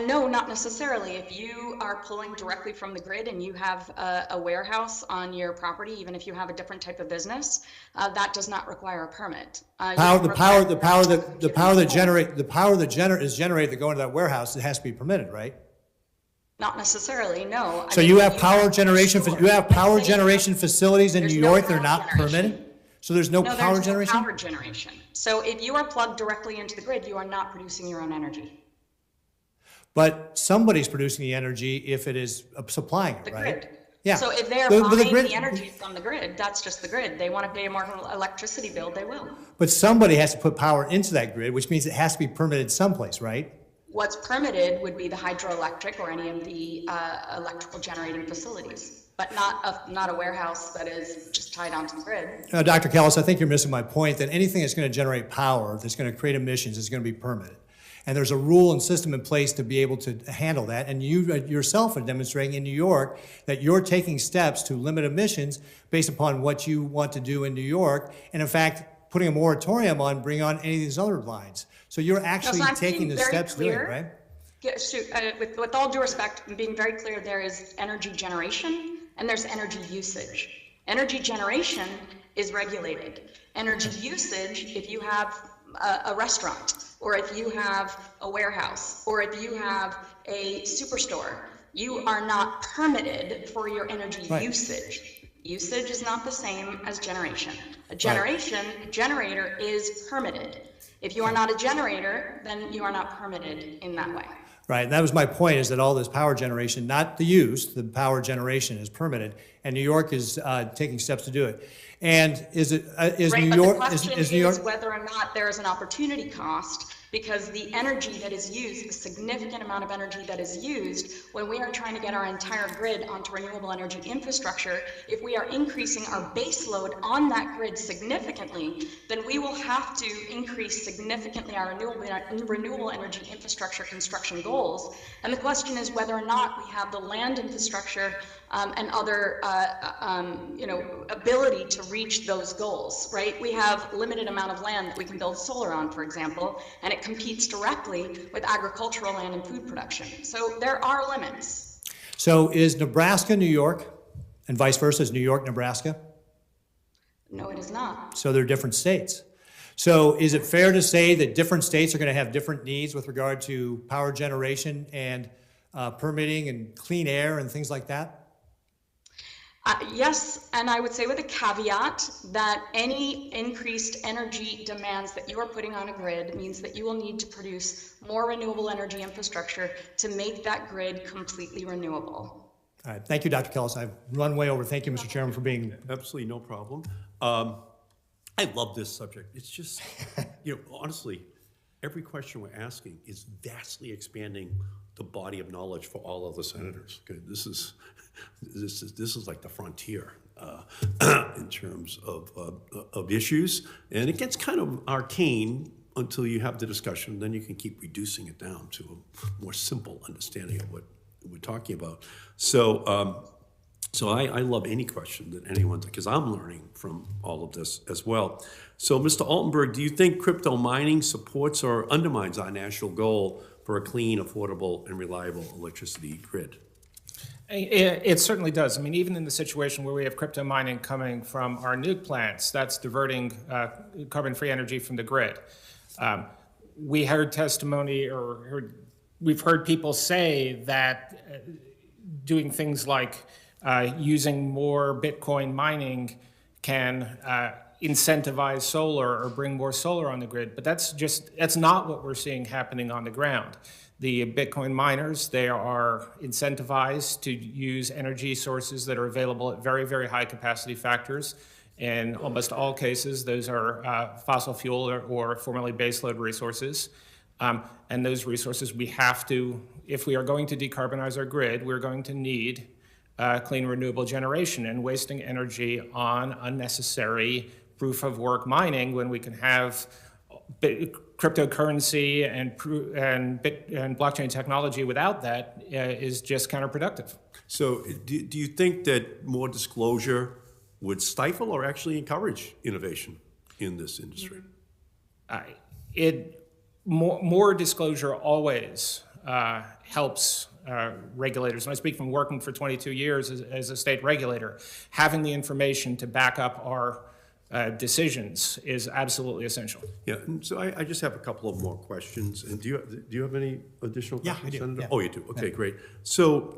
No, not necessarily. If you are pulling directly from the grid and you have a warehouse on your property, even if you have a different type of business, that does not require a permit. The power that is generated to go into that warehouse, it has to be permitted, right? Not necessarily, no. So you have power generation, facilities in There's New no York that are power not generation. permitted? So there's no No, power there's no generation? power generation. So if you are plugged directly into the grid, you are not producing your own energy. But somebody's producing the energy if it is supplying it, The right? grid. Yeah. So if they're But buying grid- the energy from the grid, that's just the grid. They want to pay a more electricity bill, they will. But somebody has to put power into that grid, which means it has to be permitted someplace, right? What's permitted would be the hydroelectric or any of the electrical generating facilities, but not a warehouse that is just tied onto the grid. Dr. Callis, I think you're missing my point that anything that's going to generate power, that's going to create emissions, is going to be permitted. And there's a rule and system in place to be able to handle that. And you yourself are demonstrating in New York that you're taking steps to limit emissions based upon what you want to do in New York. And in fact, putting a moratorium on bringing on any of these other lines. So you're actually I'm taking the being very steps doing it, clear. right? With all due respect, I'm being very clear, there is energy generation and there's energy usage. Energy generation is regulated. Energy usage, if you have a restaurant, or if you have a warehouse, or if you have a superstore, you are not permitted for your energy Right. usage. Usage is not the same as generation. A generator is permitted. If you are not a generator, then you are not permitted in that way. Right, and that was my point, is that all this power generation, not the use, the power generation is permitted, and New York is taking steps to do it. And is New York, But the question is New York? is whether or not there is an opportunity cost, because the energy that is used, the significant amount of energy that is used, when we are trying to get our entire grid onto renewable energy infrastructure, if we are increasing our base load on that grid significantly, then we will have to increase significantly our renewable energy infrastructure construction goals. And the question is whether or not we have the land infrastructure and other, ability to reach those goals, right? We have limited amount of land that we can build solar on, for example, and it competes directly with agricultural land and food production. So there are limits. So is Nebraska New York, and vice versa, is New York Nebraska? No, it is not. So they're different states. So is it fair to say that different states are going to have different needs with regard to power generation and permitting and clean air and things like that? Yes, and I would say with a caveat that any increased energy demands that you are putting on a grid means that you will need to produce more renewable energy infrastructure to make that grid completely renewable. All right, thank you, Dr. Kellis. I've run way over. Thank you, Mr. Chairman, for being. Absolutely no problem. I love this subject. It's just, honestly, every question we're asking is vastly expanding the body of knowledge for all of the senators. Okay, this is like the frontier in terms of issues, and it gets kind of arcane until you have the discussion. Then you can keep reducing it down to a more simple understanding of what we're talking about. So So I love any question that anyone, because I'm learning from all of this as well. So Mr. Altenberg, do you think crypto mining supports or undermines our national goal for a clean, affordable, and reliable electricity grid? It certainly does. I mean, even in the situation where we have crypto mining coming from our nuke plants, that's diverting carbon-free energy from the grid. We heard testimony, we've heard people say that doing things like using more Bitcoin mining can incentivize solar or bring more solar on the grid, but that's not what we're seeing happening on the ground. The Bitcoin miners, they are incentivized to use energy sources that are available at very, very high capacity factors. In almost all cases, those are fossil fuel or formerly baseload resources. And those resources we have to, if we are going to decarbonize our grid, we're going to need clean renewable generation, and wasting energy on unnecessary proof of work mining when we can have cryptocurrency and blockchain technology without that is just counterproductive. So do you think that more disclosure would stifle or actually encourage innovation in this industry? More disclosure always helps regulators. And I speak from working for 22 years as a state regulator. Having the information to back up our decisions is absolutely essential. Yeah, and so I just have a couple of more questions. And do you have any additional questions, I do. Senator? Yeah. Oh, you do. Okay, great. So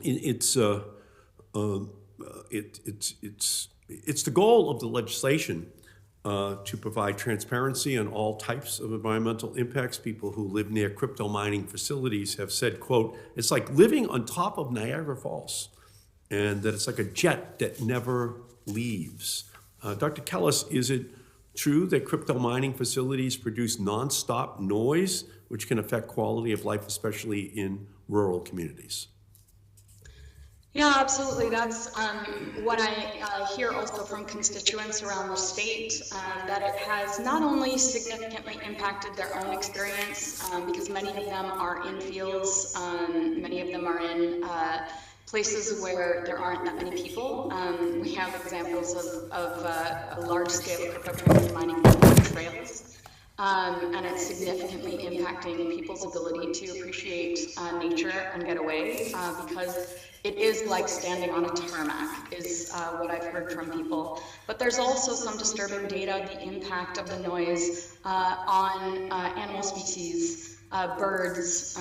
it's the goal of the legislation to provide transparency on all types of environmental impacts. People who live near crypto mining facilities have said, quote, it's like living on top of Niagara Falls, and that it's like a jet that never leaves. Dr. Kellis, is it true that crypto mining facilities produce nonstop noise, which can affect quality of life, especially in rural communities? Yeah, absolutely. That's what I hear also from constituents around the state, that it has not only significantly impacted their own experience, because many of them are in fields, many of them are in places where there aren't that many people. We have examples of large-scale cryptocurrency mining trails, and it's significantly impacting people's ability to appreciate nature and get away, because it is like standing on a tarmac, is what I've heard from people. But there's also some disturbing data, the impact of the noise on animal species, birds,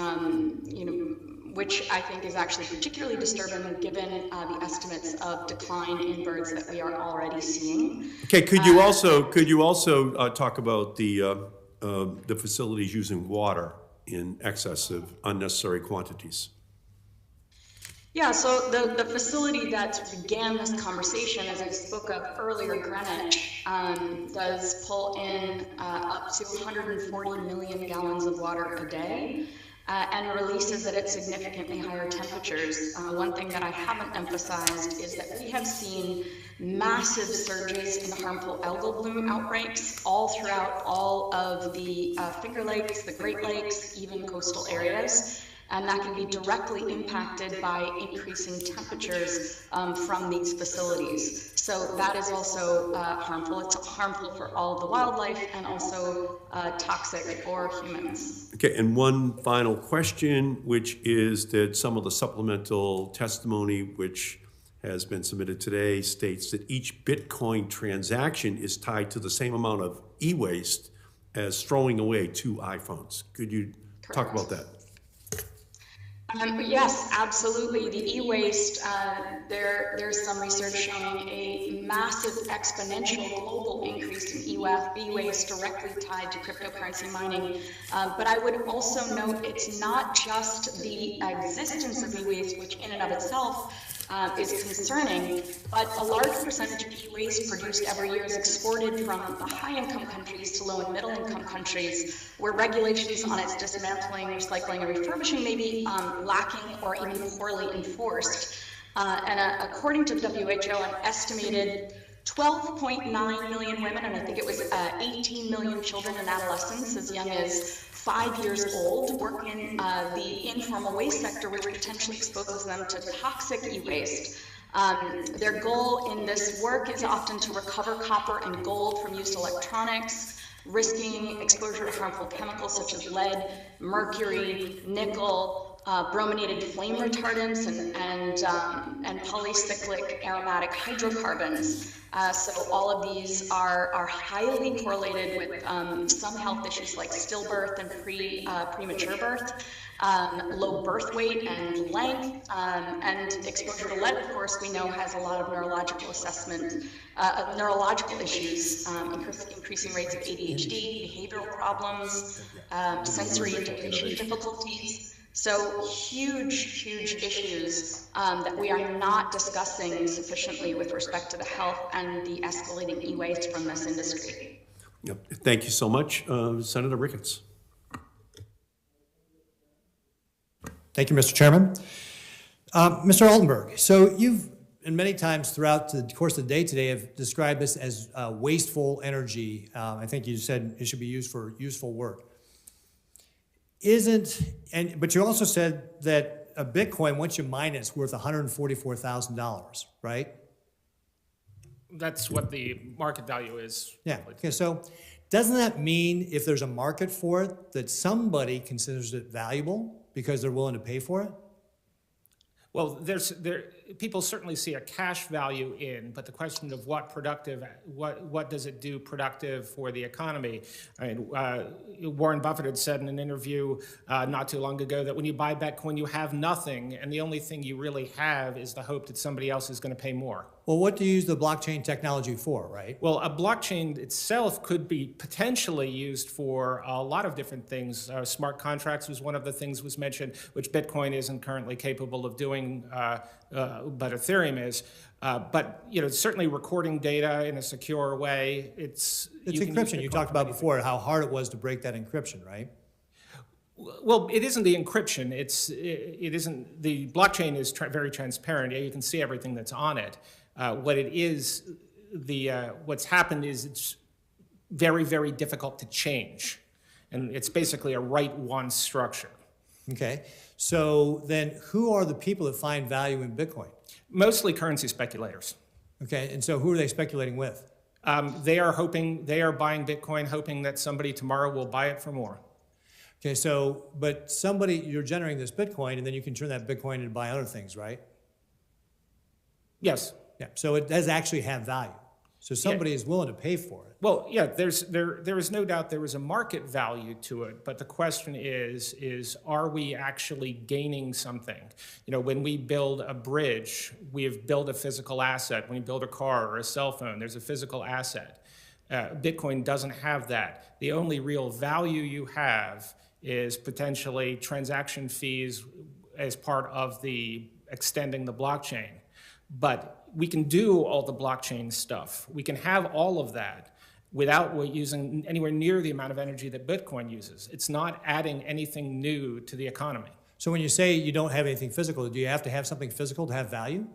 which I think is actually particularly disturbing given the estimates of decline in birds that we are already seeing. Okay, could you also talk about the facilities using water in excess of unnecessary quantities? Yeah, so the facility that began this conversation, as I spoke of earlier, Greenwich, does pull in up to 140 million gallons of water a day, and releases it at significantly higher temperatures. One thing that I haven't emphasized is that we have seen massive surges in harmful algal bloom outbreaks all throughout all of the Finger Lakes, the Great Lakes, even coastal areas. And that can be directly impacted by increasing temperatures from these facilities. So that is also harmful. It's harmful for all of the wildlife and also toxic for humans. Okay, and one final question, which is that some of the supplemental testimony which has been submitted today states that each Bitcoin transaction is tied to the same amount of e-waste as throwing away 2 iPhones. Could you talk about that? Yes, absolutely. The e-waste, there's some research showing a massive exponential global increase in e-waste directly tied to cryptocurrency mining. But I would also note it's not just the existence of e-waste, which in and of itself is concerning, but a large percentage of e-waste produced every year is exported from the high-income countries to low- and middle-income countries, where regulations on its dismantling, recycling, and refurbishing may be lacking or even poorly enforced. And according to WHO, an estimated 12.9 million women, and I think it was 18 million children and adolescents as young as 5 years old, work in the informal waste sector, which potentially exposes them to toxic e-waste. Their goal in this work is often to recover copper and gold from used electronics, risking exposure to harmful chemicals such as lead, mercury, nickel, brominated flame retardants, and polycyclic aromatic hydrocarbons. So all of these are highly correlated with some health issues like stillbirth and premature birth, low birth weight and length, and exposure to lead, of course, we know has a lot of neurological issues, increasing rates of ADHD, behavioral problems, sensory integration difficulties. So huge issues that we are not discussing sufficiently with respect to the health and the escalating e-waste from this industry. Yep. Thank you so much, Senator Ricketts. Thank you, Mr. Chairman. Mr. Altenberg, so you've, and many times throughout the course of the day today, have described this as wasteful energy. I think you said it should be used for useful work. But you also said that a Bitcoin, once you mine it, is worth $144,000, right? That's what the market value is. Yeah, okay, so doesn't that mean if there's a market for it, that somebody considers it valuable because they're willing to pay for it? Well, people certainly see a cash value in, but the question of what does it do productive for the economy? I mean, Warren Buffett had said in an interview not too long ago that when you buy Bitcoin, you have nothing, and the only thing you really have is the hope that somebody else is going to pay more. Well, what do you use the blockchain technology for, right? Well, a blockchain itself could be potentially used for a lot of different things. Smart contracts was one of the things was mentioned, which Bitcoin isn't currently capable of doing, but Ethereum is. But certainly recording data in a secure way, it's encryption. You talked about before how hard it was to break that encryption, right? Well, it isn't the encryption. It isn't the blockchain is very transparent. You can see everything that's on it. What it is, what's happened is it's very, very difficult to change, and it's basically a write-once structure. Okay, so then who are the people that find value in Bitcoin? Mostly currency speculators. Okay, and so who are they speculating with? They are buying Bitcoin, hoping that somebody tomorrow will buy it for more. Okay, but you're generating this Bitcoin, and then you can turn that Bitcoin into buy other things, right? Yes. Yeah, so it does actually have value. So somebody is willing to pay for it. Well, yeah, there is no doubt there is a market value to it, but the question is are we actually gaining something? When we build a bridge, we have built a physical asset. When you build a car or a cell phone, there's a physical asset. Bitcoin doesn't have that. The only real value you have is potentially transaction fees as part of the extending the blockchain. But we can do all the blockchain stuff. We can have all of that without using anywhere near the amount of energy that Bitcoin uses. It's not adding anything new to the economy. So when you say you don't have anything physical, do you have to have something physical to have value?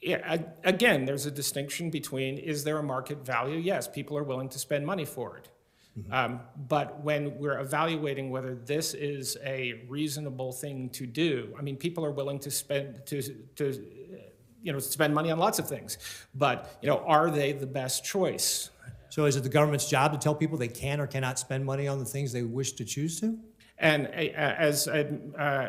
Yeah, again, there's a distinction between, is there a market value? Yes, people are willing to spend money for it. Mm-hmm. But when we're evaluating whether this is a reasonable thing to do, I mean, people are willing to spend spend money on lots of things. But are they the best choice? So is it the government's job to tell people they can or cannot spend money on the things they wish to choose to? And as I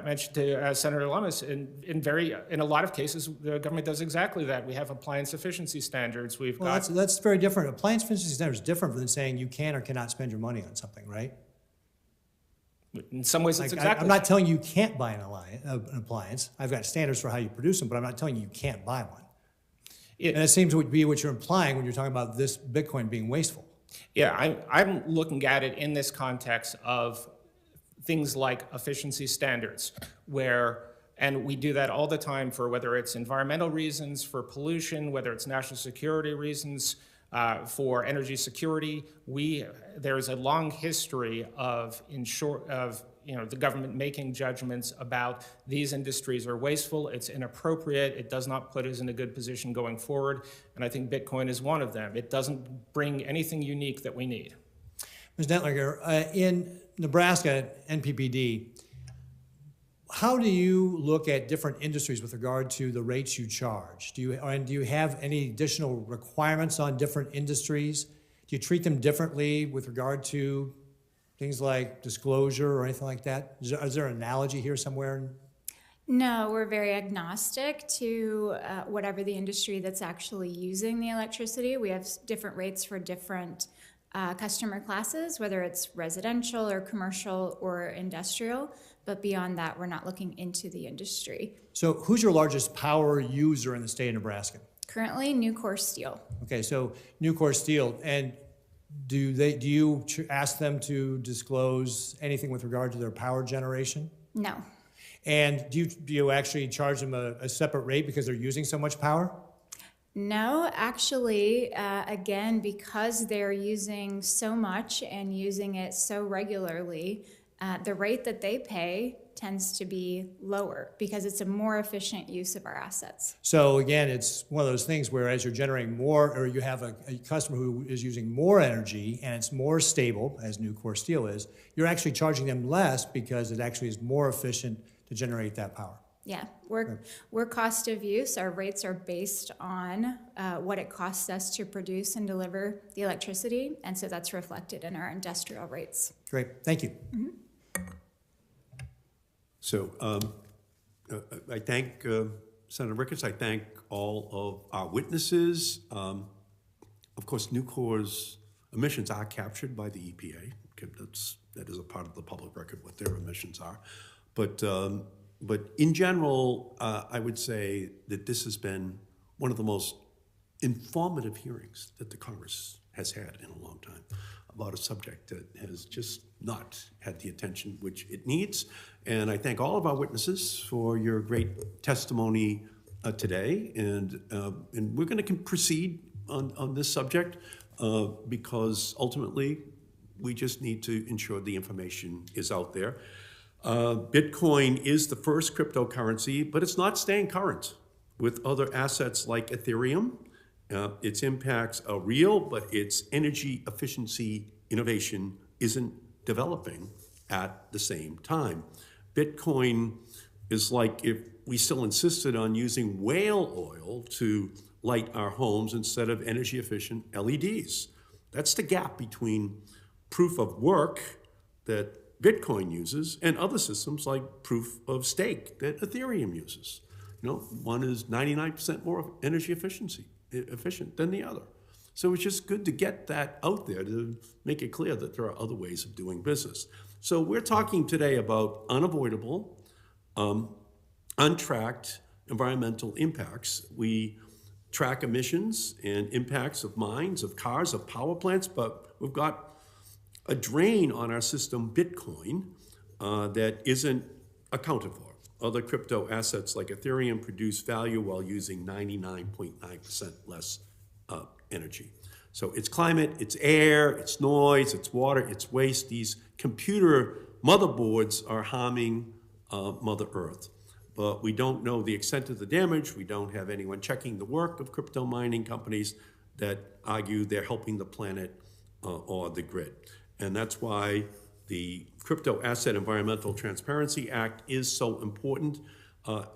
mentioned to Senator Lummis, in a lot of cases, the government does exactly that. We have appliance efficiency standards. That's very different. Appliance efficiency standards is different than saying you can or cannot spend your money on something, right? In some ways, it's exactly. I'm not telling you can't buy an appliance. I've got standards for how you produce them, but I'm not telling you can't buy one. And it seems to be what you're implying when you're talking about this Bitcoin being wasteful. Yeah, I'm looking at it in this context of things like efficiency standards, and we do that all the time for whether it's environmental reasons, for pollution, whether it's national security reasons, for energy security. There's a long history of the government making judgments about these industries are wasteful, it's inappropriate, it does not put us in a good position going forward, and I think Bitcoin is one of them. It doesn't bring anything unique that we need. Ms. Dentlinger, in Nebraska, NPPD, how do you look at different industries with regard to the rates you charge? Do you have any additional requirements on different industries? Do you treat them differently with regard to things like disclosure or anything like that? Is there an analogy here somewhere? No, we're very agnostic to whatever the industry that's actually using the electricity. We have different rates for different customer classes, whether it's residential or commercial or industrial. But beyond that, we're not looking into the industry. So who's your largest power user in the state of Nebraska? Currently, Nucor Steel. Okay, so Nucor Steel, and do you ask them to disclose anything with regard to their power generation? No. And do you actually charge them a separate rate because they're using so much power? No, actually, again, because they're using so much and using it so regularly, the rate that they pay tends to be lower because it's a more efficient use of our assets. So again, it's one of those things where as you're generating more, or you have a customer who is using more energy and it's more stable, as Nucor Steel is, you're actually charging them less because it actually is more efficient to generate that power. Yeah, we're cost of use. Our rates are based on what it costs us to produce and deliver the electricity, and so that's reflected in our industrial rates. Great, thank you. Mm-hmm. So I thank Senator Ricketts. I thank all of our witnesses. Of course, Nucor's emissions are captured by the EPA. Okay, that is a part of the public record what their emissions are. But in general, I would say that this has been one of the most informative hearings that the Congress has had in a long time about a subject that has just not had the attention which it needs. And I thank all of our witnesses for your great testimony today. And we're going to proceed on this subject because ultimately we just need to ensure the information is out there. Bitcoin is the first cryptocurrency, but it's not staying current with other assets like Ethereum. Its impacts are real, but its energy efficiency innovation isn't developing at the same time. Bitcoin is like if we still insisted on using whale oil to light our homes instead of energy efficient LEDs. That's the gap between proof of work that Bitcoin uses and other systems like proof of stake that Ethereum uses. One is 99% more energy efficient than the other. So it's just good to get that out there to make it clear that there are other ways of doing business. So we're talking today about unavoidable, untracked environmental impacts. We track emissions and impacts of mines, of cars, of power plants, but we've got a drain on our system, Bitcoin, that isn't accounted for. Other crypto assets like Ethereum produce value while using 99.9% less energy. So it's climate, it's air, it's noise, it's water, it's waste. These computer motherboards are harming Mother Earth. But we don't know the extent of the damage. We don't have anyone checking the work of crypto mining companies that argue they're helping the planet or the grid. And that's why the Crypto Asset Environmental Transparency Act is so important.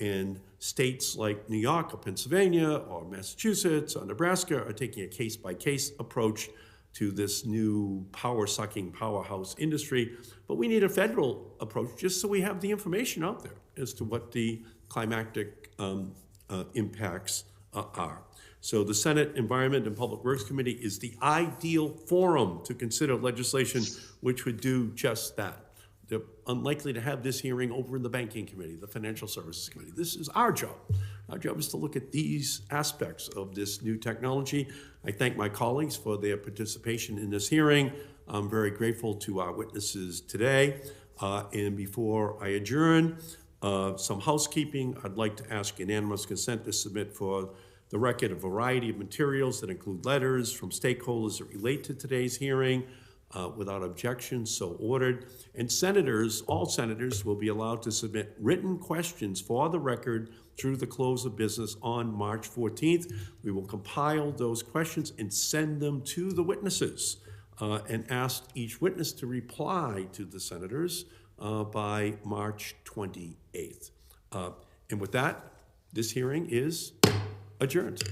And states like New York or Pennsylvania or Massachusetts or Nebraska are taking a case-by-case approach to this new power-sucking powerhouse industry. But we need a federal approach just so we have the information out there as to what the climatic impacts are. So the Senate Environment and Public Works Committee is the ideal forum to consider legislation which would do just that. They're unlikely to have this hearing over in the Banking Committee, the Financial Services Committee. This is our job. Our job is to look at these aspects of this new technology. I thank my colleagues for their participation in this hearing. I'm very grateful to our witnesses today. And before I adjourn, some housekeeping. I'd like to ask unanimous consent to submit for the record a variety of materials that include letters from stakeholders that relate to today's hearing, Without objection, so ordered. And senators, all senators, will be allowed to submit written questions for the record through the close of business on March 14th. We will compile those questions and send them to the witnesses and ask each witness to reply to the senators by March 28th. And with that, this hearing is adjourned.